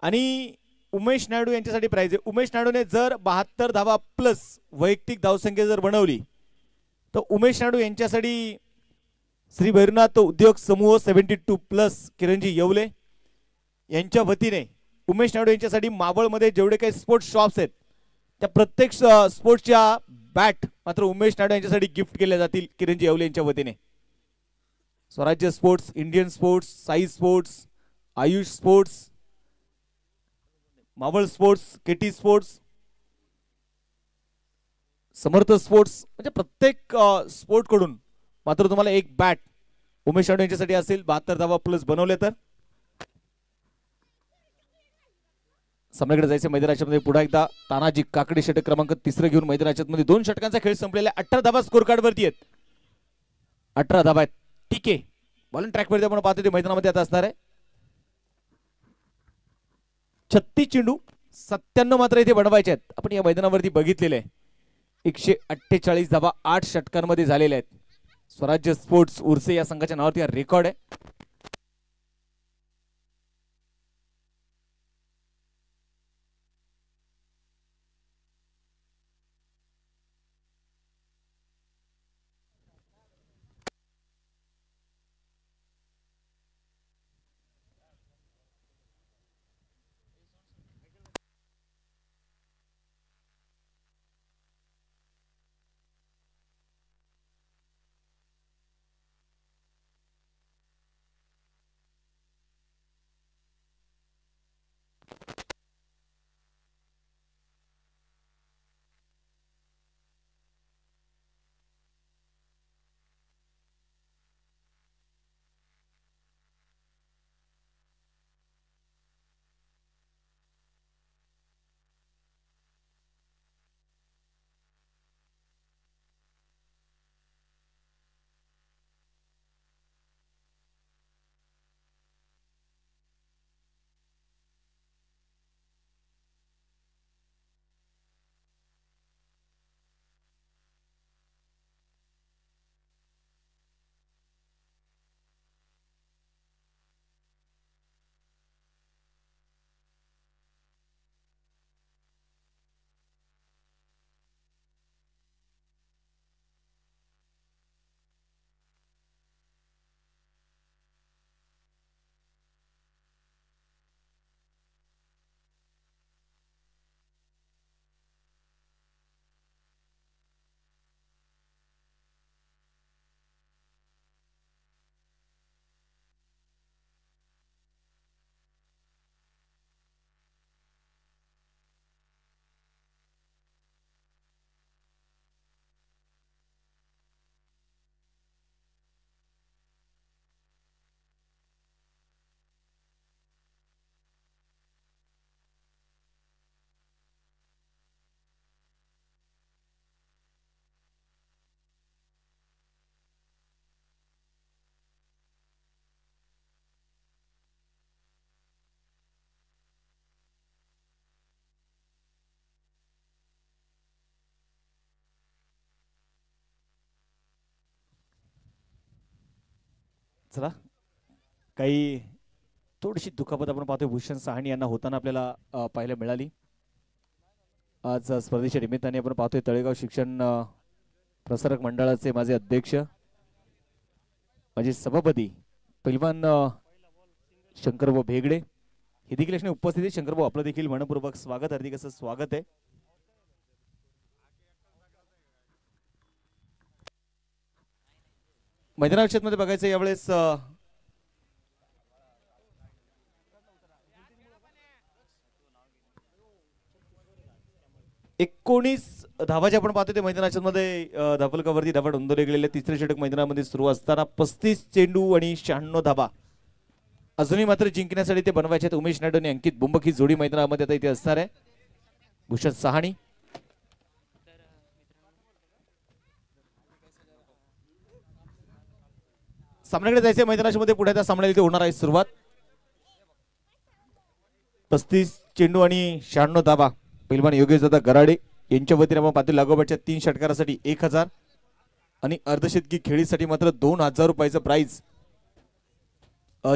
आणि उमेश नायडू यांच्यासाठी प्राइज आहे. उमेश नायडूने जर 72 धावा प्लस वैयक्तिक धावसंख्या जर बनवली तर उमेश नायडू यांच्यासाठी श्री भैरवनाथ उद्योग समूह 72 प्लस किरणजी येवले यांच्या वतीने उमेश नायडू यांच्यासाठी मावळमध्ये जेवढे काही स्पोर्ट्स शॉप्स आहेत त्या प्रत्येक स्पोर्ट्सच्या बॅट मात्र उमेश नायडू यांच्यासाठी गिफ्ट केल्या जातील किरणजी येवले यांच्या वतीने. Swarajya sports, Indian sports, Sai sports, Ayush sports, Maval sports, KT sports, Samarth sports म्हणजे प्रत्येक स्पोर्ट कडून मात्र तुम्हाला एक बॅट उमेश नायडू यांच्यासाठी असेल. 72 धावा प्लस बनवले तर सामन्याकडे जायचे. मैदानाच्या मध्ये पुन्हा एकदा तानाजी काकडे षटक क्रमांक 3 घेऊन मैदानाच्या मध्ये 2 षटकांचा खेळ संपलेला आहे. 18 धावा स्कोर कार्ड वरती आहेत. 18 धावा आहेत. ठीक आहे, बॉलिंग ट्रॅक वरती आपण पाहतो ते मैदानामध्ये आता असणार आहे. 36 चेंडू 97 मात्र इथे बनवायचे आहेत. आपण या मैदानावरती बघितलेले आहे. 148 धावा 8 षटकांमध्ये झालेल्या आहेत. स्वराज्य स्पोर्ट्स उर्से या संघाच्या नावावरती हा रेकॉर्ड आहे. चला, काही थोडीशी दुखापत आपण पाहतोय भूषण साहनी यांना होताना आपल्याला पाहायला मिळाली. आज स्पर्धेच्या निमित्ताने आपण पाहतोय तळेगाव शिक्षण प्रसारक मंडळाचे माझे अध्यक्ष, माझे सभापती पैलवान शंकरभाऊ भेगडे हे देखील असणे उपस्थित आहे. शंकरभाऊ, आपलं देखील मनपूर्वक स्वागत, हार्दिक असं स्वागत आहे. मैदानाच्या मध्ये बघायचं यावेळेस 19 धावाचे आपण पाहतो ते मैदानाच्या मध्ये धावफलकावरती धावा नोंदवले गेलेले. तिसरे षटक मैदानामध्ये सुरू असताना 35 चेंडू आणि 96 धावा अजूनही मात्र जिंकण्यासाठी ते बनवायचे आहेत. उमेश नायडू आणि अंकित बुंबक ही जोडी मैदानामध्ये आता इथे असणार आहे. भूषण साहनी सामन्याकडे जायचे. मैदानाच्या मध्ये पुढे त्या सामन्याला इथे होणार आहे सुरुवात. 35 चेंडू आणि 96 धावा पैलवान योगेश दादा गराडे यांच्या वतीने आपण पाहतो. लागोपाठच्या 3 षटकारासाठी 1000 आणि अर्धशतकी खेळीसाठी मात्र 2000 रुपयाचं प्राइज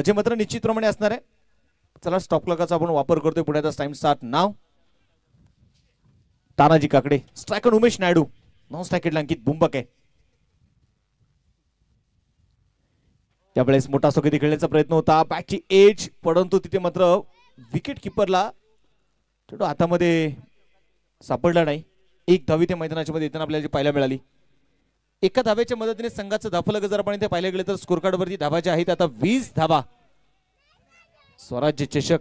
जे मात्र निश्चितप्रमाणे असणार आहे. चला, स्टॉप क्लॉकचा आपण वापर करतोय. पुण्याचा टाइम स्टार्ट नाव. तानाजी काकडे स्ट्रायकर उमेश नायडू, नॉन स्ट्रायकेटला अंकित बुंबक आहे. त्यावेळेस मोठा सोकेती खेळण्याचा प्रयत्न होता, बॅटची एज, परंतु तिथे मात्र विकेट किपरला हातामध्ये सापडला नाही. एक धावी ते मैदानाच्या मध्ये येताना आपल्याला जी पाहायला मिळाली. एका धाव्याच्या मदतीने संघाचं धाफलं जर आपण इथे पाहायला गेलं तर स्कोर कार्ड वरती धावा ज्या आहेत आता 20 धावा. स्वराज्य चषक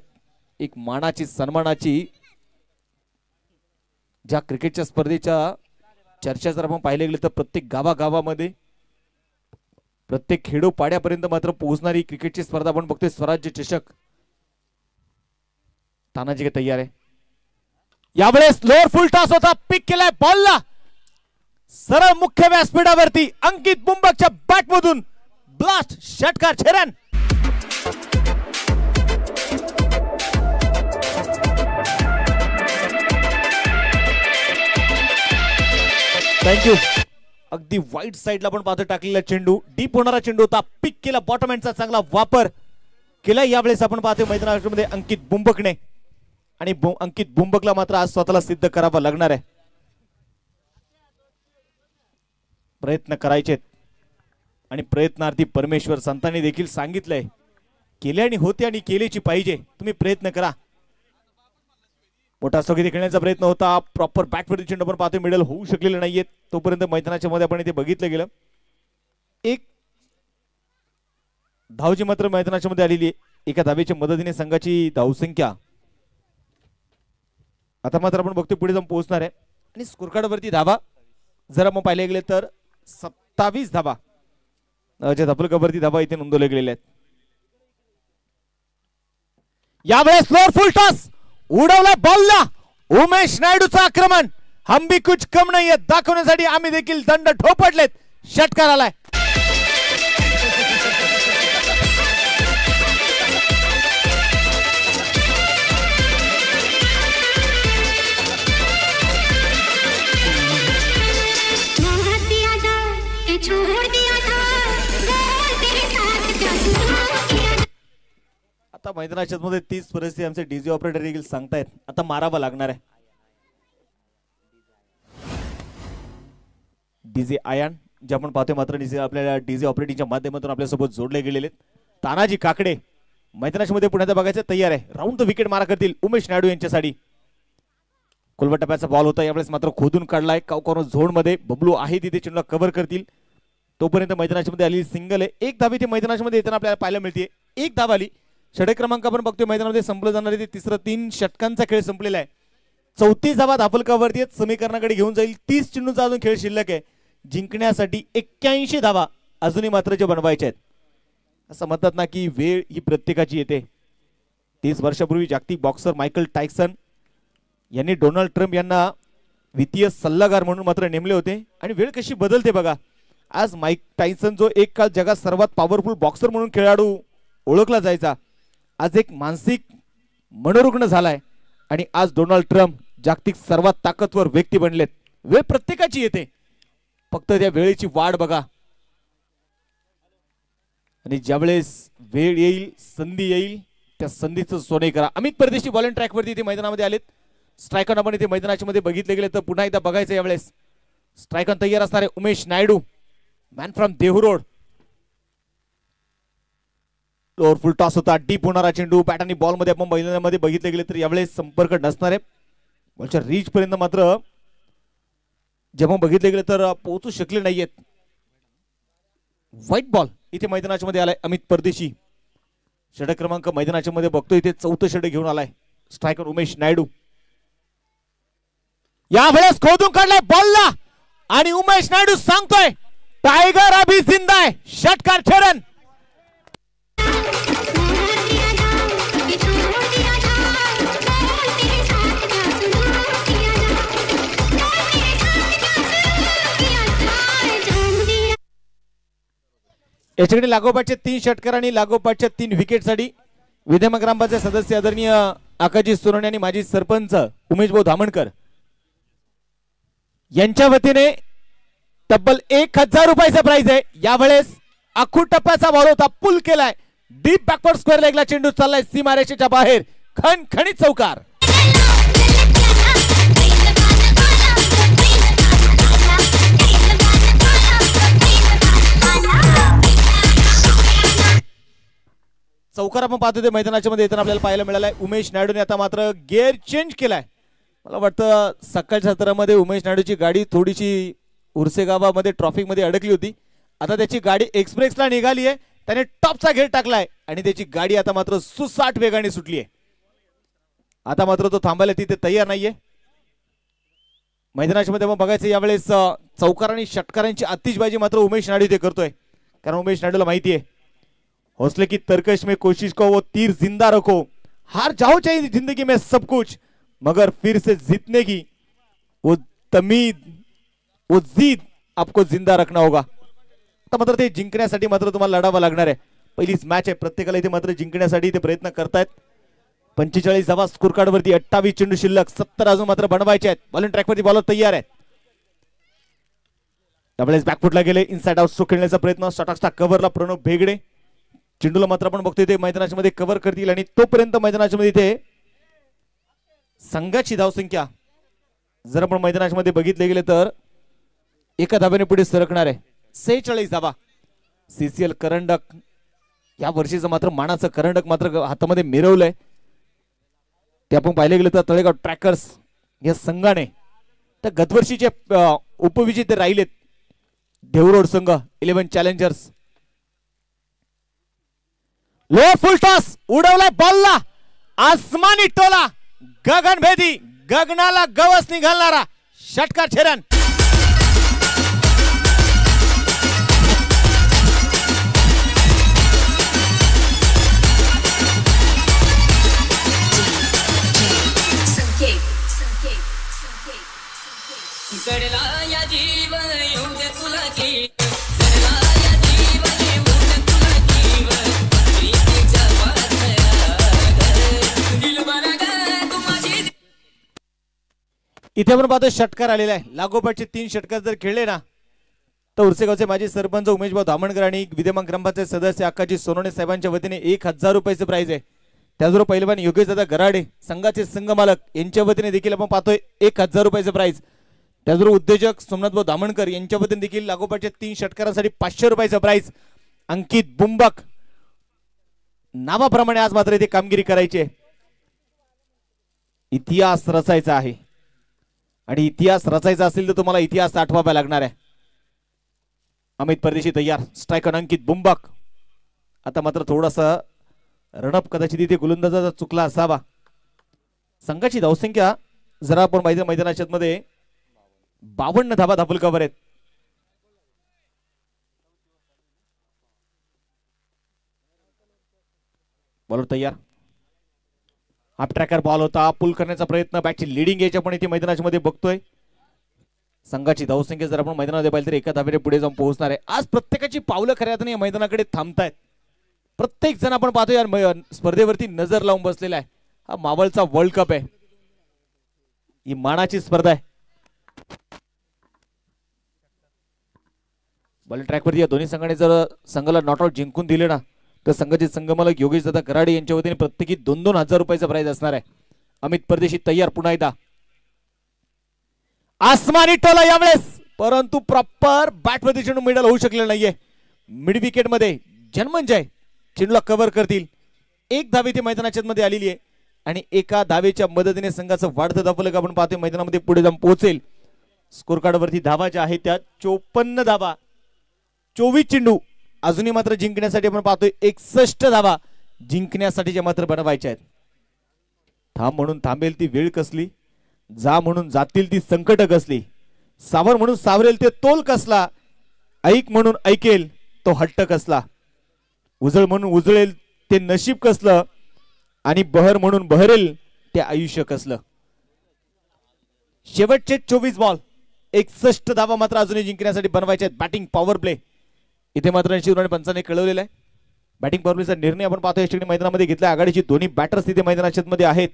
एक मानाची सन्मानाची ज्या क्रिकेटच्या स्पर्धेच्या चर्चा जर आपण पाहायला गेलं तर प्रत्येक गावागावामध्ये प्रत्येक खेडोपाड्यापर्यंत मात्र पोहोचणारी क्रिकेटची स्पर्धा आपण बघतोय स्वराज्य चषक. तानाजी तयार आहे. यावेळेस लोअर फुल टॉस होता. पिक केलाय बॉलला सरळ मुख्य व्यासपीठावरती अंकित बुंबकच्या बॅट मधून ब्लास्ट षटकार छेरन. थँक्यू. अगदी वाईट साईडला पण पाहतो टाकलेला चेंडू डीप होणारा चेंडू होता. पिक केला बॉटम एंडचा चांगला वापर केला यावेळेस आपण पाहतोय मैदानामध्ये अंकित बुंबकने. आणि अंकित बुंबकला मात्र आज स्वतःला सिद्ध करावं लागणार आहे. प्रयत्न करायचे आणि प्रयत्नार्थी परमेश्वर संतांनी देखील सांगितलंय केले आणि होते आणि केलेची पाहिजे. तुम्ही प्रयत्न करा. मोठा स्थगिती खेळण्याचा प्रयत्न होता. प्रॉपर बॅटवरती चेंडू पण पाहतोय मिडल होऊ शकलेले नाहीयेत. तोपर्यंत मैदानाच्या मध्ये आपण इथे बघितलं गेलं. एक धावची मात्र मैदानाच्या मध्ये आलेली आहे. एका धावेच्या मदतीने संघाची धावसंख्या आता मात्र आपण बघतोय पुढे जाऊन पोहोचणार आहे. आणि स्कोर कार्ड वरती धावा जर आपण पाहिले गेले तर 27 धावा धपलकावरती धावा इथे नोंदवल्या गेलेल्या आहेत. यावेळेस फ्लोर फुल टॉस उडवला बॉलला. उमेश नायडूचं आक्रमण हम भी कुछ कम नाही दाखवण्यासाठी आम्ही देखील दंड ठोपटलेत. षटकार आलाय. आता मैदानाच्या मध्ये 30 परिस्थिती आमचे डीजे ऑपरेटर देखील सांगतायत आता मारावा लागणार आहे. डीजे आयान जे आपण पाहतोय मात्र डीजे आपल्याला डीजे ऑपरेटिंगच्या माध्यमातून आपल्यासोबत जोडले गेलेले आहेत. तानाजी काकडे मैदानाच्या मध्ये पुण्यात बघायचं तयार आहे. राऊंड द विकेट मारा करतील उमेश नायडू यांच्यासाठी. कुलवट टप्प्याचा बॉल होता यावेळेस मात्र खोदून काढलाय. कॉर्नर झोन मध्ये बबलू आहे तिथे चेंडूला कव्हर करतील. तोपर्यंत मैदानाच्या मध्ये आलेली सिंगल आहे. एक धाव इथे मैदानाच्या मध्ये येताना आपल्याला पाहायला मिळते. एक धाव आली. षटक क्रमांक आपण बघतोय मैदानामध्ये संपलं जाणार आहे. तिसरं 3 षटकांचा खेळ संपलेला आहे. 34 धावा धापलकावरती आहेत. समीकरणाकडे घेऊन जाईल. 30 चेंडूचा अजून खेळ शिल्लक आहे. जिंकण्यासाठी 81 धावा अजूनही मात्र जे बनवायच्या आहेत. असं म्हणतात ना की वेळ ही प्रत्येकाची येते. 30 वर्षापूर्वी जागतिक बॉक्सर मायकल टायसन यांनी डोनाल्ड ट्रम्प यांना वित्तीय सल्लागार म्हणून मात्र नेमले होते. आणि वेळ कशी बदलते बघा. आज माईक टायसन जो एक काळ जगात सर्वात पॉवरफुल बॉक्सर म्हणून खेळाडू ओळखला जायचा आज एक मानसिक मनोरुग्ण झालाय. आणि आज डोनाल्ड ट्रम्प जागतिक सर्वात ताकदवर व्यक्ती बनलेत. वेळ प्रत्येकाची येते फक्त त्या वेळेची वाढ बघा. आणि ज्यावेळेस वेळ येईल संधी येईल त्या संधीचं सोने करा. अमित परदेशी बॉलिंग ट्रॅक वरती इथे मैदानामध्ये आलेत. स्ट्रायकॉन आपण इथे मैदानाच्या मध्ये बघितले गेले तर पुन्हा एकदा बघायचं यावेळेस स्ट्रायकॉन तयार असणारे Umesh Naidu man from Dehu full toss होता. डीप होणारा चेंडू बॅट आणि बॉल मध्ये आपण मैदानामध्ये बघितले गेले तर यावेळेस संपर्क नसणार आहे. बॉलच्या रीच पर्यंत मात्र जेव्हा बघितले गेले तर पोहोचू शकले नाहीयेत. व्हाईट बॉल इथे मैदानाच्या मध्ये आलाय. अमित परदेशी षटक क्रमांक मैदानाच्या मध्ये बघतोय इथे 4थं षटक घेऊन आलाय. स्ट्रायकर उमेश नायडू यावेळेस खोदून काढलाय बॉलला. आणि उमेश नायडू सांगतोय टायगर अभी जिंदा आहे. षटकार छेडन. याच्याकडे लागोपाठच्या 3 षटकार आणि लागोपाठच्या 3 विकेटसाठी विद्यमान ग्रामपंचायत सदस्य आदरणीय आकाजी सोनवणे आणि माजी सरपंच उमेश भाऊ धामणकर यांच्या वतीने तब्बल 1000 रुपयाचा प्राइज आहे. यावेळेस आखू टप्प्याचा बॉल होता. पुल केलाय. डीप बॅकवर्ड स्क्वेअर लेगला चेंडू चाललाय सीमारेषेच्या बाहेर. खणखणीत चौकार. चौकार आपण पाहतो ते मैदानाच्या मध्ये येताना आपल्याला पाहायला मिळालाय. उमेश नायडूने आता मात्र गिअर चेंज केलाय. मला वाटतं सकाळच्या सत्रामध्ये उमेश नायडूची गाडी थोडीशी उर्से गावामध्ये ट्रॉफिक मध्ये अडकली होती. आता त्याची गाडी एक्सप्रेसला निघाली आहे. त्याने टॉपचा घेर टाकलाय आणि त्याची गाडी आता मात्र सुसाट वेगाने सुटली आहे. आता मात्र तो थांबायला तिथे तयार नाहीये. मैदानाच्या मध्ये मग बघायचं यावेळेस चौकार आणि षटकारांची आतिषबाजी मात्र उमेश नायडू ते करतोय. कारण उमेश नायडूला माहिती आहे हौसले की तरकश में कोशिश को वो तीर जिंदा रखो, हार जाओ चाहिए जिंदगी में सब कुछ, मगर फिर से जीतने की वो तमीद वो जिद आपको जिंदा रखना होगा. आता मात्र ते जिंकण्यासाठी मात्र तुम्हाला लढावं लागणार आहे. पहिलीच मॅच आहे प्रत्येकाला इथे मात्र जिंकण्यासाठी ते प्रयत्न करतायत. 45 धावा स्कोर कार्ड वरती, 28 चेंडू शिल्लक, 70 अजून मात्र बनवायचे आहेत. बॉलिंग ट्रॅक वरती बॉलर तयार आहेत. त्यावेळेस बॅकफुटला गेले, इनसाइड आउट स्ट्रोक खेळण्याचा प्रयत्न, शॉटॉक्सचा कव्हरला प्रणव भेगडे. चेंडूला मात्र आपण बघतोय ते मैदानाच्या मध्ये कव्हर करतील आणि तोपर्यंत मैदानाच्या मध्ये इथे संघाची धावसंख्या जर आपण मैदानाच्या मध्ये बघितले गेले तर एका धाब्याने पुढे सरकणार आहे. 46 धावा. सीसीएल करंडक या वर्षीचं मात्र मानाचं करंडक मात्र हातामध्ये मिरवलंय. ते आपण पाहिले गेले तर तळेगाव ट्रॅकर्स या संघाने तर गतवर्षीचे उपविजेते राहिलेत देवरोड संघ 11 चॅलेंजर्स. लो फुल टॉस उडवलाय बॉलला, आसमानी टोला, गगनभेदी, गगनाला गवस निघालणारा षटकार छेरन. जडला या जीवन येऊ दे तुला की, जडला या जीवन येऊ दे तुला जीव, प्रीतीच्या वादळात दिलबरा ग तू माझी. इथे आपण पाहतो षटकार आलेला आहे. लागोपाठचे 3 षटकार जर खेळले ना तर उर्सेगावचे माजी सरपंच उमेशभाऊ धामणकर आणि विद्यमान ग्रामपंचायत सदस्य आकाजी सोनवणे साहेबांच्या वतीने 1000 रुपयाचे प्राइज आहे. त्याचबरोबर पहिलवान योगेश दादा गराडे संघाचे संघ मालक यांच्या वतीने देखील आपण पाहतोय 1000 रुपयाचे प्राइज. त्याचबरोबर उद्योजक सोमनाथभाऊ धामणकर यांच्या वतीने देखील लागोपाठच्या 3 षटकारांसाठी 500 रुपयाचा प्राइज. अंकित बुंबक नावाप्रमाणे आज मात्र इथे कामगिरी करायची आहे. इतिहास रचायचा आहे आणि इतिहास रचायचा असेल तर तुम्हाला इतिहास आठवावा लागणार आहे. अमित परदेशी तयार, स्ट्रायकर अंकित बुंबक. आता मात्र थोडासा रणप कदाचित इथे गोलंदाजाचा चुकला असावा. संघाची धावसंख्या जरा आपण मैदानाच्या मध्ये 52 धावा धापलकावर आहेत. बॉलर तयार, हाफ ट्रॅकर बॉल होता, पुल करण्याचा प्रयत्न, बॅटची लिडिंग यायची आपण इथे मैदानाच्या मध्ये बघतोय. संघाची धावसंख्या जर आपण मैदानामध्ये पाहिलं तर एका धाब्याने पुढे जाऊन पोहोचणार आहे. आज प्रत्येकाची पावलं खऱ्या अर्थाने या मैदानाकडे थांबतायत. प्रत्येक जण आपण पाहतो या स्पर्धेवरती नजर लावून बसलेला आहे. हा मावळचा वर्ल्ड कप आहे, ही मानाची स्पर्धा आहे. बॉल ट्रॅकवरती या दोन्ही संघाने जर संघाला नॉट आउट जिंकून दिले ना तर संघाचे संघमालक योगेश दादा कराडे यांच्या वतीने प्रत्येकी 2-2 रुपयाचा प्राइज असणार आहे. अमित परदेशी तयार पुन्हा एकदा, आसमानी टोला यावेळेस, परंतु प्रॉपर बॅटवरती चेंडू मिडल होऊ शकलेला नाहीये. मिड विकेट मध्ये जन्मंजय चेंडूला कव्हर करतील. 1 धाव इथे मैदानाच्या मध्ये आलेली आहे आणि एका धावेच्या मदतीने संघाचं वाढतं धावफलक आपण पाहतोय मैदानामध्ये पुढे जाऊन पोहोचेल. स्कोर कार्ड वरती धावा ज्या आहेत त्या 54 धावा, 24 चेंडू अजूनही मात्र जिंकण्यासाठी आपण पाहतोय 61 धावा जिंकण्यासाठी मात्र बनवायच्या आहेत. थांब म्हणून थांबेल ती वेळ कसली, जा म्हणून जातील ती संकट कसली, सावर म्हणून सावरेल ते तोल कसला, ऐक म्हणून ऐकेल तो हट्ट कसला, उजळ म्हणून उजळेल ते नशीब कसलं आणि बहर म्हणून बहरेल ते आयुष्य कसलं. शेवटचे 24 बॉल 61 धावा मात्र अजूनही जिंकण्यासाठी बनवायचे आहेत. बॅटिंग पॉवर प्ले इथे मात्र शिवराणे पंचाने कळवलेला आहे. बॅटिंग पॉवर प्लेचा निर्णय आपण पाहतोय या ठिकाणी मैदानामध्ये घेतला. आघाडीची दोन्ही बॅटर्स तिथे मैदानाच्या मध्ये आहेत.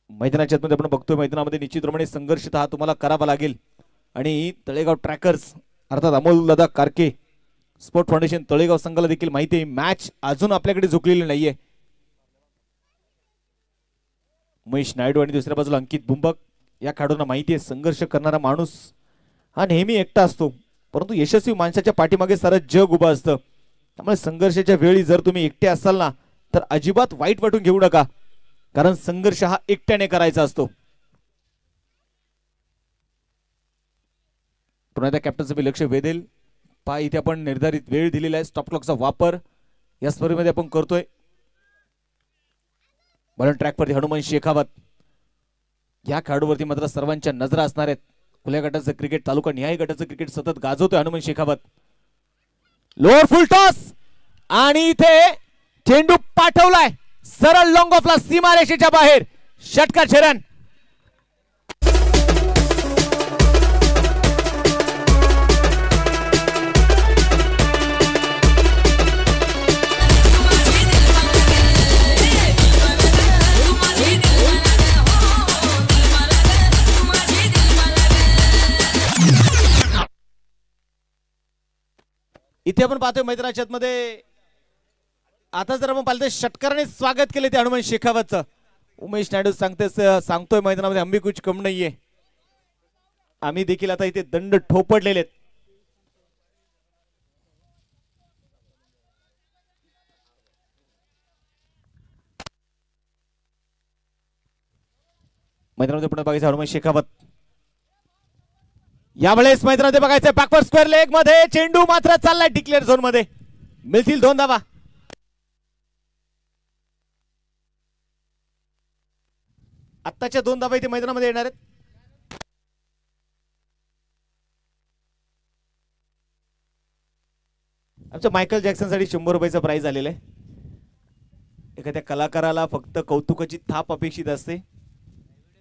मैदानाच्या मध्ये आपण बघतोय मैदानामध्ये निश्चितप्रमाणे संघर्ष हा तुम्हाला करावा लागेल आणि तळेगाव ट्रॅकर्स अर्थात अमोल दादा कारके स्पोर्ट फाउंडेशन तळेगाव संघाला देखील माहिती आहे मॅच अजून आपल्याकडे झुकलेली नाहीये. महेश नायडू आणि दुसऱ्या बाजूला अंकित बुंबक या खेळाडूंना माहिती आहे संघर्ष करणारा माणूस हा नेहमी एकटा असतो, परंतु यशस्वी माणसाच्या पाठीमागे सारं जग उभं असतं. त्यामुळे संघर्षाच्या वेळी जर तुम्ही एकटे असाल ना तर अजिबात वाईट वाटून घेऊ नका. कारण संघर्ष हा एकट्याने करायचा असतो. पुन्हा त्या कॅप्टनचं मी लक्ष वेधेल. पहा इथे आपण निर्धारित वेळ दिलेला आहे. स्टॉप क्लॉकचा वापर या स्पर्धेमध्ये आपण करतोय. बॉलिंग ट्रॅकवरती हनुमान शेखावत. या खेळाडूवरती मात्र सर्वांच्या नजरा असणार आहेत. खुल्या गटाचं क्रिकेट, तालुका निहाय गटाचं क्रिकेट सतत गाजवतोय Hanuman Shekhawat. Lower full toss आणि इथे चेंडू पाठवलाय सरळ लॉंग ऑफला सीमारेषेच्या बाहेर. षटकार छरण. इथे आपण पाहतोय मैदानाच्या मध्ये आता जर आपण पाहिलं तर षटकाराने स्वागत केले ते हनुमान शेखावतचं. उमेश नायडू सांगतोय मैदानामध्ये आम्ही कुछ कम नाहीये. आम्ही देखील आता इथे दंड ठोपडलेले आहेत. मैदानामध्ये पुन्हा बघायचं हनुमान शेखावत. यावेळेस मैदानामध्ये बघायचं बॅकवर्ड स्क्वेअर लेग मध्ये चेंडू मात्र चाललाय डिक्लेअर झोन मध्ये. मिळतील 2 धावा. आत्ताच्या 2 धावा इथे मैदानामध्ये येणार आहेत. आमच्या मायकल जॅक्सन साठी 100 रुपयाचं प्राइज आलेलं आहे. एखाद्या कलाकाराला फक्त कौतुकाची थाप अपेक्षित असते.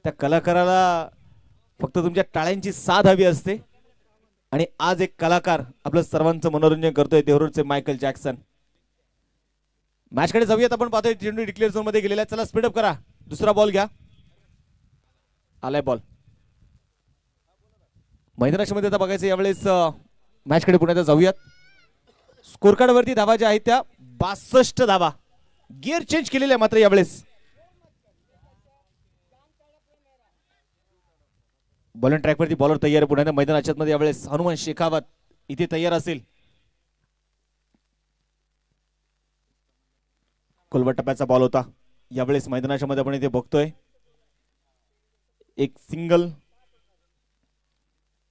त्या कलाकाराला फक्त तुमच्या टाळ्यांची साथ हवी असते. आणि आज एक कलाकार आपलं सर्वांचं मनोरंजन करतोय, देवरूरचे मायकल जॅक्सन. मॅचकडे जाऊयात. आपण पाहतोय चेंडू डिक्लेअर झोन मध्ये गेलेला. चला स्पीडअप करा. दुसरा बॉल घ्या. आलाय बॉल मैदानाच्या मध्ये. आता बघायचं यावेळेस मॅचकडे पुन्हा जाऊयात. स्कोर कार्ड वरती धावा ज्या आहेत त्या 62 धावा. गिअर चेंज केलेले मात्र यावेळेस. बॉलिंग ट्रॅकवरती बॉलर तयार आहे. पुन्हा मैदानाच्या मध्ये यावेळेस हनुमान शेखावत इथे तयार असेल. कोलवट टप्प्याचा बॉल होता. यावेळेस मैदानाच्या मध्ये आपण इथे बघतोय एक सिंगल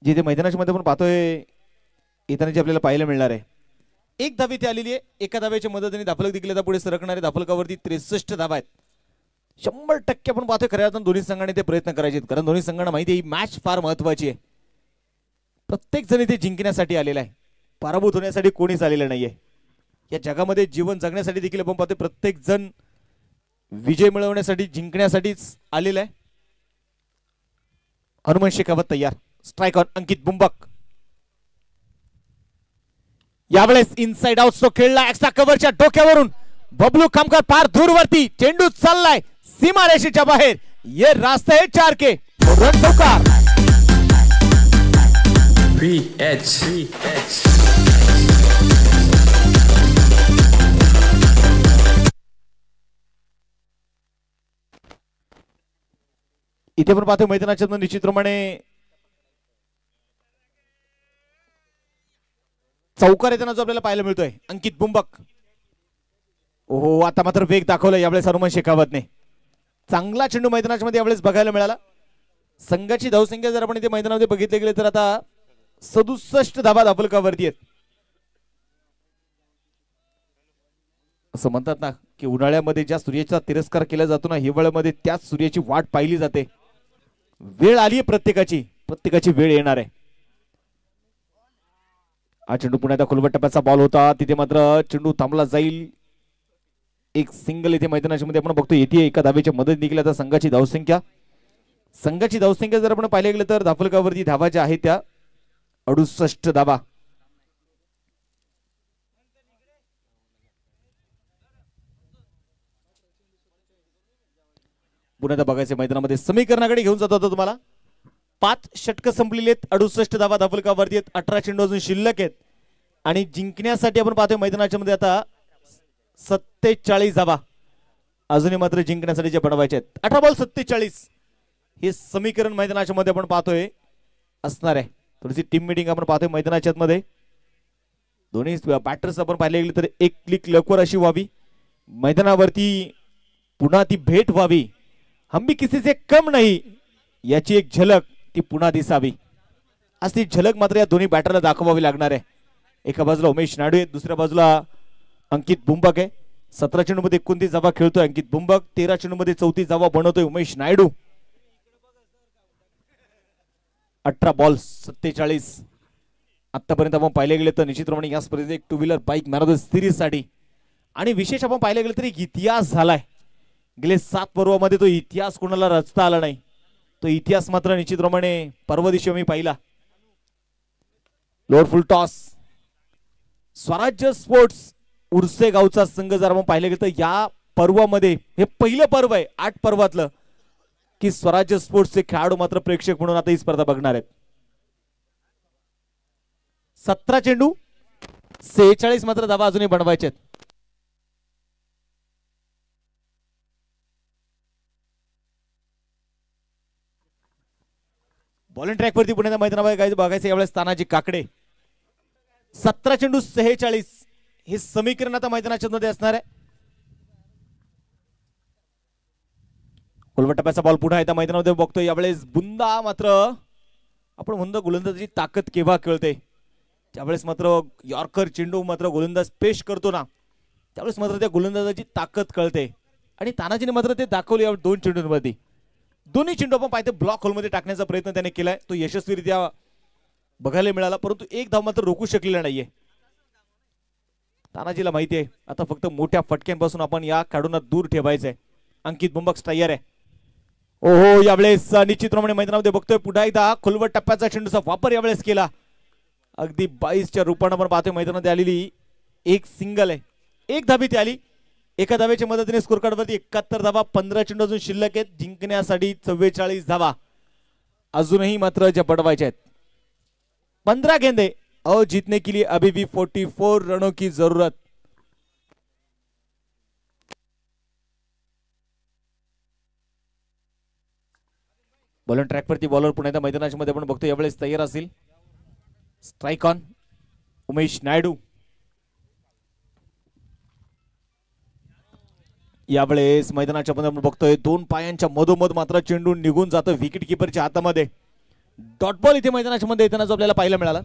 जिथे मैदानाच्या मध्ये आपण पाहतोय येताना जे आपल्याला पाहायला मिळणार आहे. एक धाव इथे आलेली आहे. एका धाव्याच्या मदतीने दाफलक देखील आता पुढे सरकणारे. दाफलकावरती 63 धावा आहेत. 100% आपण पाहतोय खऱ्या अर्थाने दोन्ही संघाने ते प्रयत्न करायचे आहेत. कारण दोन्ही संघांना माहिती आहे ही मॅच फार महत्वाची आहे. प्रत्येक जण इथे जिंकण्यासाठी आलेला आहे. पराभूत होण्यासाठी कोणीच आलेलं नाहीये. या जगामध्ये जीवन जगण्यासाठी देखील आपण पाहतोय प्रत्येक जण विजय मिळवण्यासाठी जिंकण्यासाठीच आलेला आहे. हनुमान शेखावत तयार. Strike on Ankit बुंबक. यावेळेस इनसाइड आउट स्ट्रोक खेळला एक्स्ट्रा कव्हरच्या डोक्यावरून. बबलू खामकर फार दूरवरती. चेंडू चाललाय सीमारेषेच्या बाहेर. ये रास्ता है 4 के. रन चौकार. इथे पण पाहतोय मैदानाच्या निश्चितप्रमाणे चौकार येताना जो आपल्याला पाहायला मिळतोय अंकित बुंबक. ओहो आता मात्र वेग दाखवला यावेळेस हनुमान शेखावतने. चांगला चेंडू मैदानाच्या मध्ये यावेळेस बघायला मिळाला. संघाची धावसंख्या जर आपण इथे मैदानामध्ये बघितले गेले तर आता 67 धावा दाफलकावरती आहेत. असं म्हणतात ना की उन्हाळ्यामध्ये ज्या सूर्याचा तिरस्कार केला जातो ना, हिवाळ्यामध्ये त्याच सूर्याची वाट पाहिली जाते. वेळ आली आहे प्रत्येकाची वेळ येणार आहे. हा चेंडू पुण्याचा खुलवट टप्प्याचा बॉल होता. तिथे मात्र चेंडू थांबला जाईल. एक सिंगल इथे मैदानाच्या मध्ये आपण बघतो येते. एका धावेच्या मदत निघाली. आता संघाची धावसंख्या जर आपण पाहिले गेले तर दाफलकावरती धावा ज्या आहेत त्या 68 धावा. पुन्हा बघायचं मैदानामध्ये समीकरणाकडे घेऊन जात होतो तुम्हाला. 5 षटकं संपलेली आहेत. 68 धावा दाफलकावरती आहेत. 18 चेंडू अजून शिल्लक आहेत. आणि जिंकण्यासाठी आपण पाहतोय मैदानाच्या मध्ये आता 47 धावा अजूनही मात्र जिंकण्यासाठी जे बनवायचे आहेत. 18 बॉल 47 हे समीकरण मैदानाच्या मध्ये आपण पाहतोय असणार आहे. थोडीशी टीम मीटिंग आपण पाहतोय मैदानाच्या मध्ये. दोन्ही बॅटर्स आपण पाहिले गेले तर एक क्लिक लवकर अशी व्हावी. मैदानावरती पुन्हा ती भेट व्हावी, हम भी किसी से कम नाही याची एक झलक ती पुन्हा दिसावी. आज ती झलक मात्र या दोन्ही बॅटरला दाखवावी लागणार आहे. एका बाजूला उमेश नायडू आहे, दुसऱ्या बाजूला अंकित बुंबक आहे. 17 चेंडूमध्ये 29 धावा खेळतोय अंकित बुंबक, 13 चेंडूमध्ये 34 धावा बनवतोय उमेश नायडू. 18 बॉल 47. आतापर्यंत आपण पाहिले गेले तर निश्चितप्रमाणे या स्पर्धेत एक 2 wheeler bike man of the series साठी आणि विशेष आपण पाहिले गेले तरी एक इतिहास झालाय. गेले 7 पर्वामध्ये तो इतिहास कोणाला रचता आला नाही. तो इतिहास मात्र निश्चितप्रमाणे परवा दिवशी मी पाहिला. Lower full toss. स्वराज्य स्पोर्ट्स उर्से गावचा संघ जर आपण पाहिले गेलं तर या पर्वामध्ये हे पहिलं पर्व आहे 8 पर्वातलं की स्वराज्य स्पोर्ट्सचे खेळाडू मात्र प्रेक्षक म्हणून आता ही स्पर्धा बघणार आहेत. 17 चेंडू 46 मात्र धावा अजूनही बनवायचे आहेत. बॉलिंग ट्रॅक वरती पुण्याच्या मैदानामध्ये बघायचं यावेळेस तानाजी काकडे. 17 चेंडू 46 हे समीकरण आता मैदानाच्या मध्ये असणार आहे. टप्प्याचा बॉल पुढे आहे मैदानामध्ये बघतोय यावेळेस बुंदा मात्र आपण म्हणतो गोलंदाजाची ताकद केव्हा कळते त्यावेळेस मात्र यॉर्कर चेंडू मात्र गोलंदाज पेश करतो ना त्यावेळेस मात्र त्या गोलंदाजाची ताकद कळते आणि तानाजीने मात्र ते दाखवले या 2 चेंडूंमध्ये. दोन्ही चेंडू आपण पाहतो ब्लॉक होलमध्ये टाकण्याचा प्रयत्न त्याने केलाय, तो यशस्वीरित्या बघायला मिळाला, परंतु एक धाव मात्र रोखू शकलेला नाहीये. तानाजीला माहिती आहे आता फक्त मोठ्या फटक्यांपासून आपण या खेळाडूंना दूर ठेवायचंय. अंकित बुंबक तयार आहे. ओहो यावेळेस निश्चितप्रमाणे मैदानामध्ये बघतोय पुन्हा एकदा खोलवर टप्प्याचा चेंडूचा वापर यावेळेस केला. अगदी 22च्या रूपाने आपण पाहतोय मैदानामध्ये आलेली एक सिंगल आहे, एक धाबी ती आली. एका धावेच्या मदतीने स्कोर कार्डवरती 71 धावा, 15 चेंडू अजून शिल्लक आहेत. जिंकण्यासाठी 44 धावा अजूनही मात्र झपटवायच्या आहेत. 15 गेंदे और जीतने के लिए अभी भी 44 रनों की जरूरत. बॉलिंग ट्रॅक वरती बॉलर पुण्याच्या मैदानाच्या मध्ये आपण बघतो यावेळेस तयार असेल. Strike on Umesh Naidu. यावेळेस मैदानाच्या मध्ये आपण बघतोय 2 पायांच्या मधोमध मात्र चेंडू निघून जातो विकेट किपरच्या हातामध्ये. डॉट बॉल इथे मैदानाच्या मध्ये येताना जो आपल्याला पाहायला मिळाला.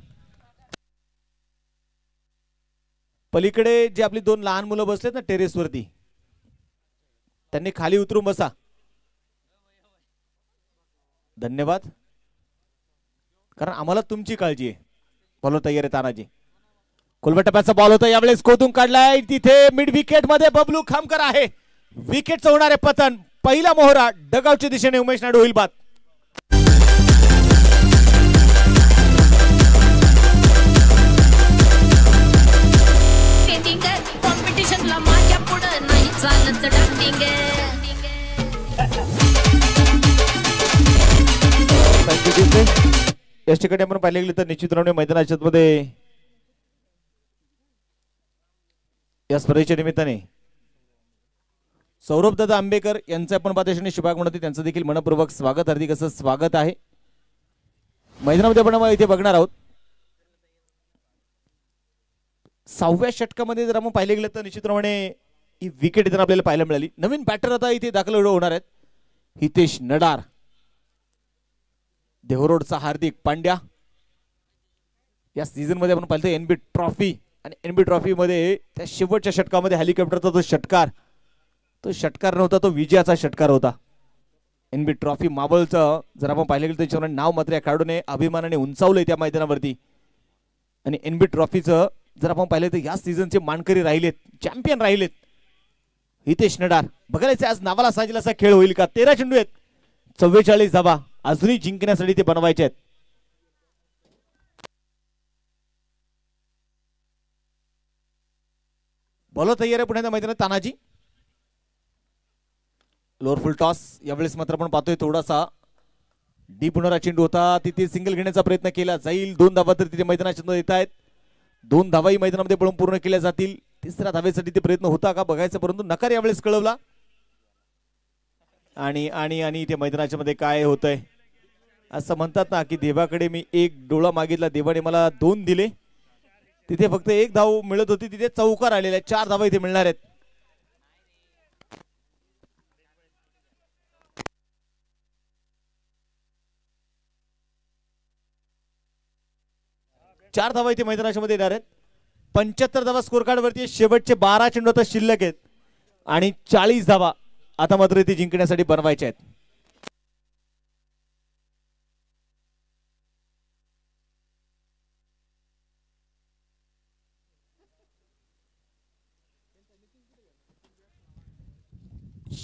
पलीकडे जे आपली 2 लहान मुलं बसलेत ना टेरेस वरती त्यांनी खाली उतरून बसा. धन्यवाद, कारण आम्हाला तुमची काळजी आहे. बॉलर तयार आहे तानाजी. खोलवर टप्प्याचा बॉल होता यावेळेस कोतून काढलाय तिथे मिड विकेट मध्ये बबलू खामकर आहे. विकेटचं होणार आहे पतन. पहिला मोहरा डगआउटच्या दिशेने उमेश नायडू होईल बाद. कॉम्पिटिशनला माझ्या पुढं नाही चालत डान्सिंग. याच ठिकाणी आपण पाहिले गेले तर निश्चितपणे मैदानाच्या मध्ये या स्पर्धेच्या निमित्ताने सौरभ दादा आंबेकर यांचं आपण पाहतो शुभाग म्हणते त्यांचं देखील मनपूर्वक स्वागत, हार्दिक असं स्वागत आहे. मैदानामध्ये आपण इथे बघणार आहोत 6व्या षटकामध्ये जर आपण पाहिले गेलं तर निश्चितप्रमाणे ही विकेट इथे आपल्याला पाहायला मिळाली. नवीन बॅटर आता इथे दाखल होणार आहेत हितेश नडार. देहरोडचा हार्दिक पांड्या. या सीझन मध्ये आपण पाहिलं एनबी ट्रॉफी आणि एनबी ट्रॉफी मध्ये त्या शेवटच्या षटकामध्ये हेलिकॉप्टरचा तो षटकार नव्हता, तो विजयाचा षटकार होता. एनबी ट्रॉफी मावळचं जर आपण पाहिलं गेलं त्याच्यावर नाव मात्र या खेळाडूने अभिमानाने उंचावलंय त्या मैदानावरती. आणि एनबी ट्रॉफीचं जर आपण पाहिलं तर या सीझनचे मानकरी राहिलेत, चॅम्पियन राहिलेत हितेश नडार. बघायचं आज नावाला साजेल असा खेळ होईल का. 13 चेंडू आहेत, 44 धावा अजूनही जिंकण्यासाठी ते बनवायचे आहेत. बॉलर तयार आहे पुण्याच्या मैदानात तानाजी. लोअर फुल टॉस यावेळेस मात्र आपण पाहतोय थोडासा डीप होणारा चेंडू होता, तिथे सिंगल घेण्याचा प्रयत्न केला जाईल. 2 धावा तर तिथे मैदानाच्या येत आहेत. 2 धावाही मैदानामध्ये पळून पूर्ण केल्या जातील. 3ऱ्या धावेसाठी ते प्रयत्न होता का बघायचं, परंतु नकार यावेळेस कळवला. आणि आणि आणि इथे मैदानाच्या मध्ये काय होतंय असं म्हणतात ना की देवाकडे मी 1 डोळा मागितला, देवाने मला 2 दिले. तिथे फक्त 1 धाव मिळत होती, तिथे चौकार आलेला आहे. 4 धावा इथे मिळणार आहेत. 4 धावा इथे मैदानामध्ये येणार आहेत. 75 धावा स्कोर कार्ड वरती शेवटचे 12 चेंडू आता शिल्लक आहेत आणि 40 धावा आता मात्र इथे जिंकण्यासाठी बनवायचे आहेत.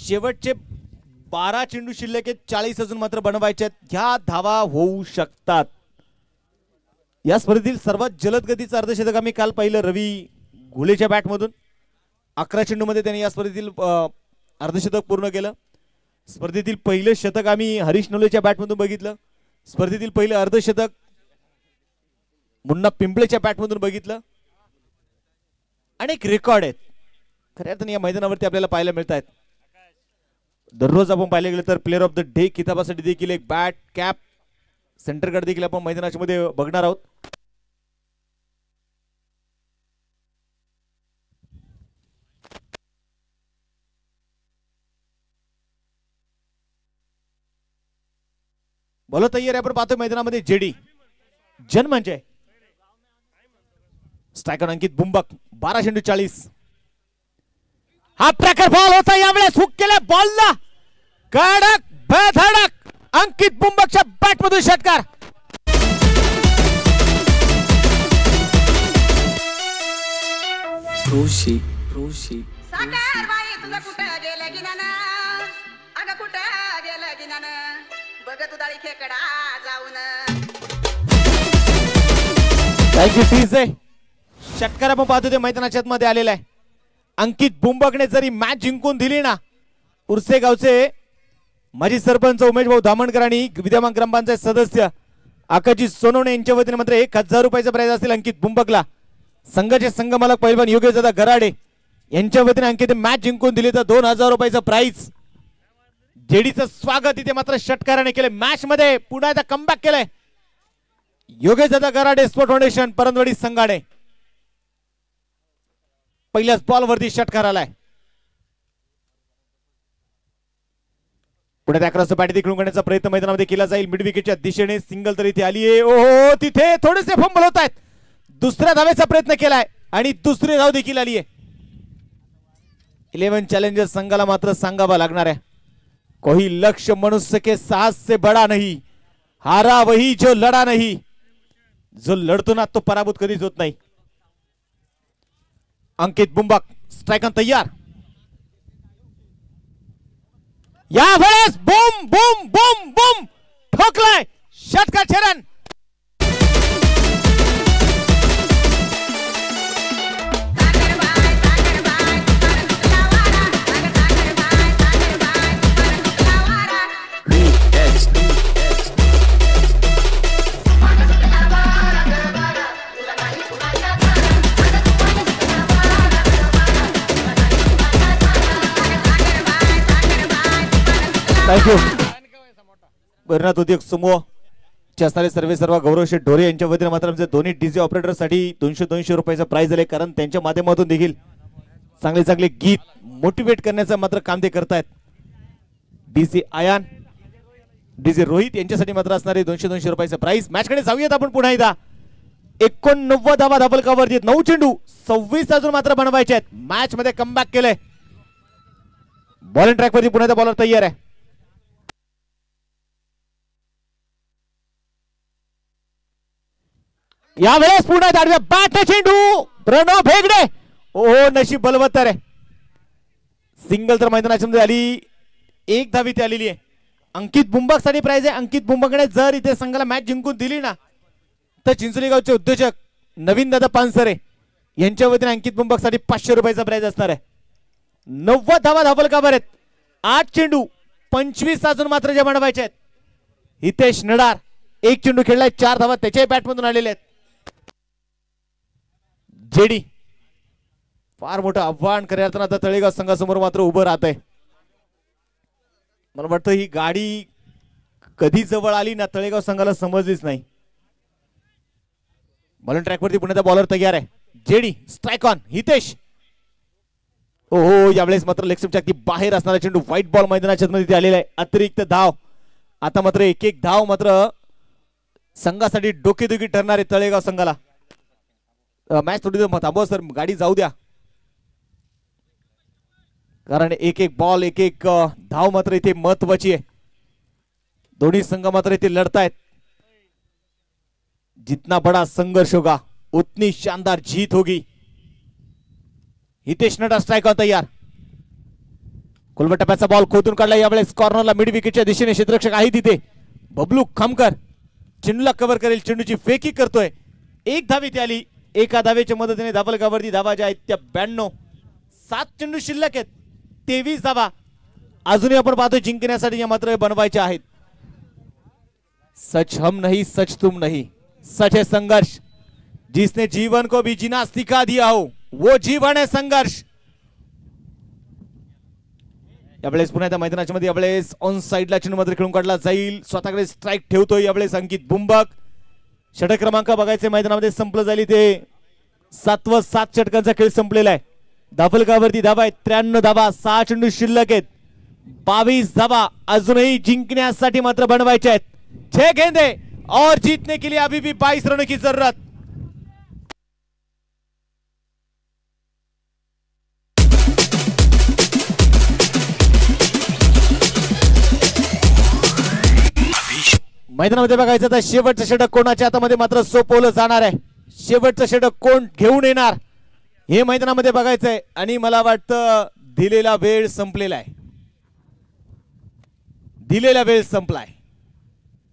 शेवटचे 12 चेंडू शिल्लक आहेत, 40 अजून मात्र बनवायचे आहेत. ह्या धावा होऊ शकतात. या स्पर्धेतील सर्वात जलद गतीचं अर्धशतक आम्ही काल पाहिलं रवी घुलेच्या बॅटमधून. 11 चेंडूमध्ये त्यांनी या स्पर्धेतील अर्धशतक पूर्ण केलं. स्पर्धेतील पहिलं शतक आम्ही हरीश नवलेच्या बॅटमधून बघितलं. स्पर्धेतील पहिलं अर्धशतक मुन्ना पिंपळेच्या बॅटमधून बघितलं. अनेक रेकॉर्ड आहेत खऱ्या अर्थाने या मैदानावरती आपल्याला पाहायला मिळत आहेत. दररोज आपण पाहिले गेले तर प्लेअर ऑफ द डे किताबासाठी देखील एक बॅट कॅप सेंटर कार्ड देखील आपण मैदानामध्ये बघणार आहोत. बोला तयार आपण पाहतोय मैदानामध्ये जेडी जन म्हणजे स्ट्रायकर अंकित बुंबक 12 चेंडू 40. हा प्रकार बॉल होता यावेळेस हुक केला बॉलला कडक बेधडक अंकित बुंबकच्या बॅटमधून षटकार. रोशी रोशी साकार बाई तुझं कुठं गेलं गिनाना अगं कुठं गेलं गिनाना बघ तू दाळी खेकडा जाऊन. Thank you TJ. षटकार आपण पाहतो ते मैदानाच्या मध्ये आलेला आहे. अंकित बुंबकने जरी मॅच जिंकून दिली ना, उर्से गावचे माजी सरपंच उमेश भाऊ धामणकर आणि विद्यमान ग्रामपंचायत सदस्य आकाजी सोनवणे यांच्या वतीने मात्र 1000 रुपयाचा प्राइज असेल अंकित बुंबकला. संघाचे संघमालक पैलवान योगेश दादा गराडे यांच्या वतीने अंकित मॅच जिंकून दिली तर 2000 रुपयाचा प्राइज. जेडीचं स्वागत इथे मात्र षटकाराने केले. मॅच मध्ये पुन्हा एकदा कमबॅक केलंय योगेश दादा गराडे स्पोर्ट फाउंडेशन परंदवाडी संघाने. पहिल्याच बॉल वरती षटकार आलाय. पुढे अकराचं बॅट देखील करण्याचा प्रयत्न मैदानामध्ये केला जाईल. मिड विकेटच्या दिशेने सिंगल तर इथे आली आहे. ओहो तिथे थोडेसे फंबल होत आहेत. दुसऱ्या धावेचा प्रयत्न केलाय आणि दुसरी धाव देखील आली आहे. 11 चॅलेंजर्स संघाला मात्र सांगावा लागणार आहे कोई लक्ष्य मनुष्य के साहस से बड़ा नहीं, हारा वही जो लढा नहीं. जो लढतो ना तो पराभूत कधीच होत नाही. अंकित बुंबक स्ट्रायकर तयार. यावेळेस बूम बूम बूम बूम ठोकलाय षटकार छेडन. थँक्यू. बरनाथ उद्योग समूह असणारे सर्व गौरव शेठ ढोरे यांच्या वतीने मात्र आमचे दोन्ही डीजे ऑपरेटर साठी 200 रुपयाचा प्राइज आले. कारण त्यांच्या माध्यमातून देखील चांगले चांगले गीत मोटिवेट करण्याचं मात्र काम ते करतायत. डीजे आयान डीजे रोहित यांच्यासाठी मात्र असणारे 200 रुपयाचा प्राइज. मॅच कडे जाऊयात आपण पुन्हा एकदा. 89 धावा धाबलकावरती 9 चेंडू 26 अजून मात्र बनवायचे आहेत. मॅच मध्ये कमबॅक केलंय. बॉलिंग ट्रॅक वरती पुन्हा एकदा बॉलर तयार आहे. यावेळेस पुन्हा दाडव्या बॅट चेंडू प्रणव भेगडे. ओहो नशीब बलवत्तर आहे. सिंगल तर मैदानाच्या मध्ये आली. 1 धाव इथे आलेली आहे. अंकित बुंबक साठी प्राइज आहे. अंकित बुंबकने जर इथे संघाला मॅच जिंकून दिली ना तर चिंचोली गावचे उद्योजक नवीन दादा पानसरे यांच्या वतीने अंकित बुंबक साठी 500 रुपयाचा प्राइज असणार आहे. 90 धावा धाबलकावर आहेत. 8 चेंडू 25 अजून मात्र जे बनवायचे आहेत. हितेश नडार 1 चेंडू खेळलाय. 4 धावा त्याच्याही बॅटमधून आलेले आहेत. जेडी फार मोठं आव्हान करत आता तळेगाव संघासमोर मात्र उभं राहत आहे. मला वाटतं ही गाडी कधी जवळ आली ना तळेगाव संघाला समजलीच नाही. बॉलिंग ट्रॅक वरती पुन्हा बॉलर तयार आहे. JD strike on Hitesh. हो यावेळेस मात्र लेग स्टंपच्या अगदी बाहेर असणारा चेंडू व्हाईट बॉल मैदानाच्या मध्ये आलेला आहे. अतिरिक्त धाव. आता मात्र एक धाव मात्र संघासाठी डोकेदुखी ठरणार आहे तळेगाव संघाला. मॅच थोडी थांबवा सर, गाडी जाऊ द्या, कारण एक एक बॉल एक एक धाव मात्र इथे महत्वाची आहे. दोन्ही संघ मात्र इथे लढतायत. जितना बड़ा संघर्ष होगा उतनी शानदार जीत होगी. हितेश नटा स्ट्राइक तयार. कुलबट टप्प्याचा बॉल खोदून काढला यावेळेस कॉर्नरला मिड विकेटच्या दिशेने क्षेत्ररक्षक आहे तिथे. बबलू खामकर चेंडूला कव्हर करेल, चेंडूची फेकी करतोय. एक धाव इथे आली. एका धावेच्या मदतीने धावलगावरती धावा ज्या आहेत त्या 92. 7 चेंडू शिल्लक आहेत, 23 धावा अजूनही आपण पाहतोय जिंकण्यासाठी या मात्र बनवायच्या आहेत. सच हम नहीं सच तुम नहीं, सच है संघर्ष. जिसने जीवन को भी जीना सिखा दिया हो वो जीवन है संघर्ष. यावेळेस पुन्हा त्या मैदानाच्या मध्ये यावेळेस ऑन साइडला चेंडू मात्र खेळून काढला जाईल. स्वतःकडे स्ट्राइक ठेवतोय यावेळेस अंकित बुंबक. षटक क्रमांक बघायचे मैदानामध्ये संपलं जाईल. ते 7 षटकांचा खेळ संपलेला आहे. धावलगावरती धावा आहेत 93 धावा, 6 चेंडू शिल्लक आहेत, 22 धावा अजूनही जिंकण्यासाठी मात्र बनवायचे आहेत. 6 गेंदे और जीतने के लिए अभी भी 22 रनों की जरूरत. मैदानामध्ये बघायचं तर शेवटचं षटक कोणाच्या हातामध्ये मात्र सोपवलं जाणार आहे. शेवटचं षटक कोण घेऊन येणार हे मैदानामध्ये बघायचंय. आणि मला वाटतं दिलेला वेळ संपलेला आहे. दिलेला वेळ संपलाय.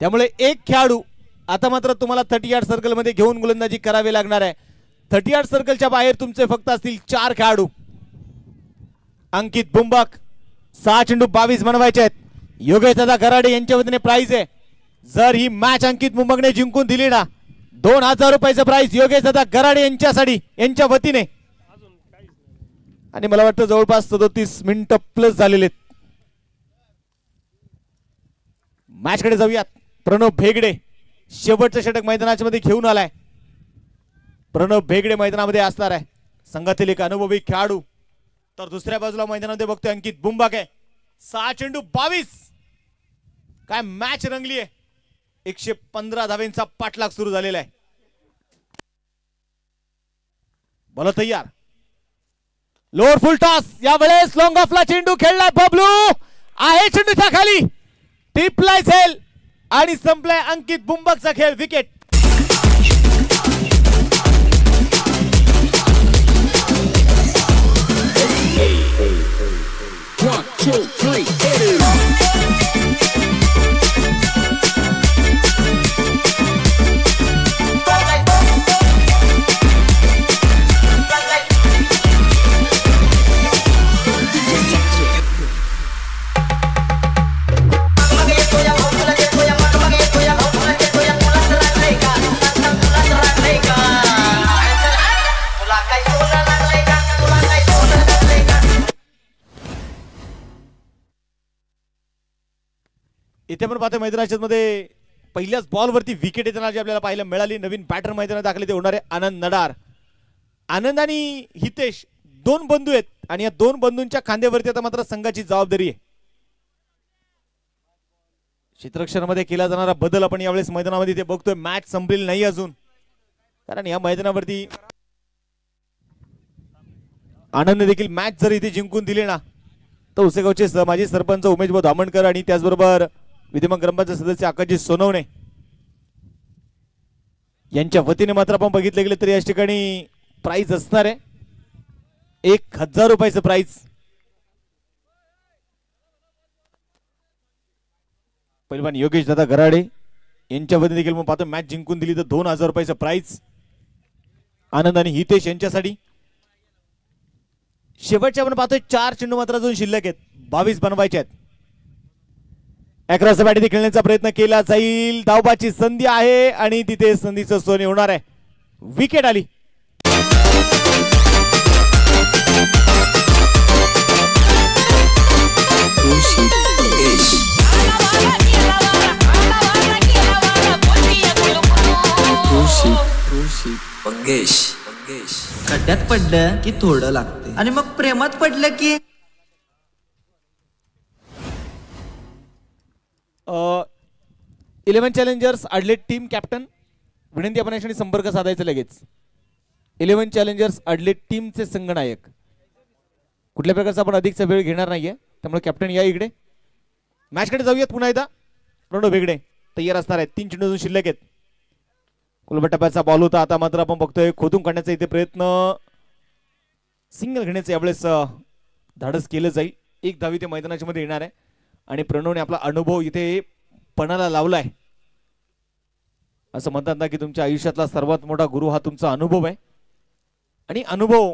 त्यामुळे एक खेळाडू आता मात्र तुम्हाला 30 सर्कल मध्ये घेऊन गोलंदाजी करावी लागणार आहे. 30 सर्कलच्या बाहेर तुमचे फक्त असतील 4 खेळाडू. अंकित बुंबक 6 चेंडू 22 बनवायचे आहेत. योगेश दादा गराडे यांच्या वतीने प्राइज आहे. जर ही मॅच अंकित बुंबकने जिंकून दिली ना 2000 रुपयाचं प्राइज योगेश दादा गराडे यांच्यासाठी यांच्या वतीने. आणि मला वाटतं जवळपास 37 मिनिटं प्लस झालेले आहेत. मॅच कडे जाऊयात. प्रणव भेगडे शेवटचं षटक मैदानाच्या मध्ये घेऊन आलाय. प्रणव भेगडे मैदानामध्ये असणार आहे, संघातील एक अनुभवी खेळाडू. तर दुसऱ्या बाजूला मैदानामध्ये बघतोय अंकित बुंबक आहे. 6 चेंडू 22. काय मॅच रंगली आहे. 115 धावेंचा पाठलाग सुरू झालेला आहे. बोला तयार. लोअर फुल टॉस यावेळेस लॉंग ऑफला चेंडू खेळलाय. बबलू आहे चेंडूच्या खाली. टिपलाय झेल आणि संपलाय अंकित बुंबकचा खेळ. विकेट. इथे आपण पाहतोय मैदानाच्या मध्ये पहिल्याच बॉल वरती विकेट येताना जी आपल्याला पाहायला मिळाली. नवीन बॅटर मैदानात दाखले ते होणारे आनंद नडार. आनंद आणि हितेश 2 बंधू आहेत आणि या 2 बंधूंच्या खांद्यावरती आता मात्र संघाची जबाबदारी आहे. क्षेत्ररक्षणामध्ये केला जाणारा बदल आपण यावेळेस मैदानामध्ये इथे बघतोय. मॅच संपलेली नाही अजून, कारण या मैदानावरती आनंद देखील मॅच जर इथे जिंकून दिले ना तर उसेगावचे माजी सरपंच उमेशभाऊ धामणकर आणि त्याचबरोबर विद्यमान ग्रामपंचायत सदस्य आकाशजी सोनवणे यांच्या वतीने मात्र आपण बघितले गेले तर या ठिकाणी प्राइज असणार आहे 1000 रुपयाचं प्राइज. पहिलवान योगेश दादा गराडे यांच्या वतीने देखील मग पाहतो मॅच जिंकून दिली तर 2000 रुपयाचं प्राइज आनंद आणि हितेश यांच्यासाठी. शेवटच्या आपण पाहतोय 4 चेंडू मात्र अजून शिल्लक आहेत, 22 बनवायचे आहेत. अक्रॉस बॅट खेळण्याचा प्रयत्न केला जाईल. धावबाची संधी आहे आणि तिथे संधीचं सोने होणार आहे. विकेट आली. खड्ड्यात पडलं की थोडं लागते आणि मग प्रेमात पडलं की 11 चॅलेंजर्स आडलेट टीम कॅप्टन विनंती आपण याच्याशी संपर्क साधायचा लगेच. 11 चॅलेंजर्स अडले टीमचे संघनायक. कुठल्या प्रकारचा आपण अधिकचा वेळ घेणार नाहीये, त्यामुळे कॅप्टन या इकडे. मॅचकडे जाऊयात पुन्हा एकदा. प्रणव बेगडे तयार असणार आहेत. 3 चेंडू अजून शिल्लक आहेत. कुलबट टप्प्याचा बॉल होता, आता मात्र आपण बघतोय खोदून काढण्याचा इथे प्रयत्न. सिंगल घेण्याचे यावेळेस धाडस केलं जाईल. 1 धाव इथे मैदानाच्या मध्ये येणार आहे आणि प्रणवने आपला अनुभव इथे पणाला लावलाय. असं म्हणतात ना की तुमच्या आयुष्यातला सर्वात मोठा गुरु हा तुमचा अनुभव आहे आणि अनुभव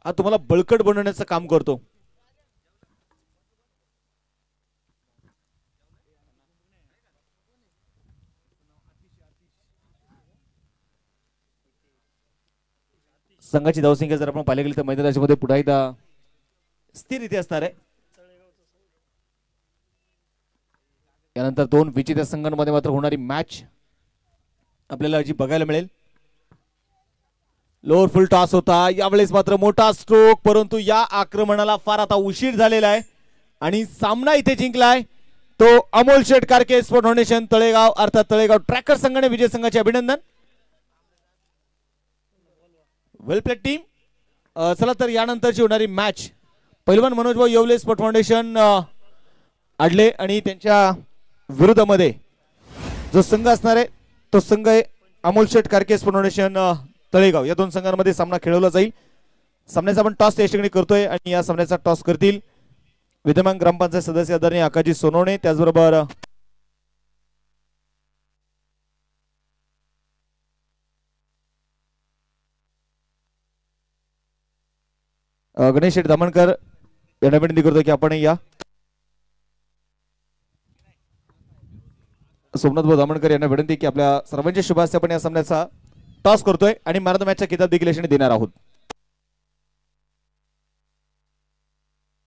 हा तुम्हाला बळकट बनवण्याचं काम करतो. संघाची धावसंख्या जर आपण पाहिली गेली तर मैदानाच्या मध्ये पुन्हा एकदा स्थिर इथे असणार आहे. यानंतर 2 विजेत्या संघांमध्ये मात्र होणारी मॅच आपल्याला जी बघायला मिळेल. लोअर फुल टॉस होता, यावेळेस मात्र मोठा स्ट्रोक, परंतु या आक्रमणाला फार आता उशीर झालेला आहे आणि सामना इथे जिंकलाय तो अमोल शेठ कारके स्पोर्ट फाउंडेशन तळेगाव अर्थात तळेगाव ट्रॅकर संघाने. विजय संघाचे अभिनंदन. वेल प्लेड टीम. चला तर यानंतरची होणारी मॅच पहिलवान मनोज भाऊ येवले स्पोर्ट फाउंडेशन अडले आणि त्यांच्या विरोधामध्ये जो संघ असणार आहे तो संघ आहे अमोल शेठ कारके स्पोर्ट फाउंडेशन तळेगाव. या 2 संघांमध्ये सामना खेळवला जाईल. सामन्याचा आपण टॉस या ठिकाणी करतोय आणि या सामन्याचा टॉस करतील विद्यमान ग्रामपंचायत सदस्य आदरणीय आकाजी सोनवणे, त्याचबरोबर गणेश शेठ दामणकर यांना विनंती करतो की आपण या. सोमनाथ भाऊ दामणकर यांना विनंती की आपल्या सर्वांच्या शुभास्ते आपण या सामन्याचा टॉस करतोय आणि मॅन ऑफ द मॅचचा किताब देखील देणार आहोत.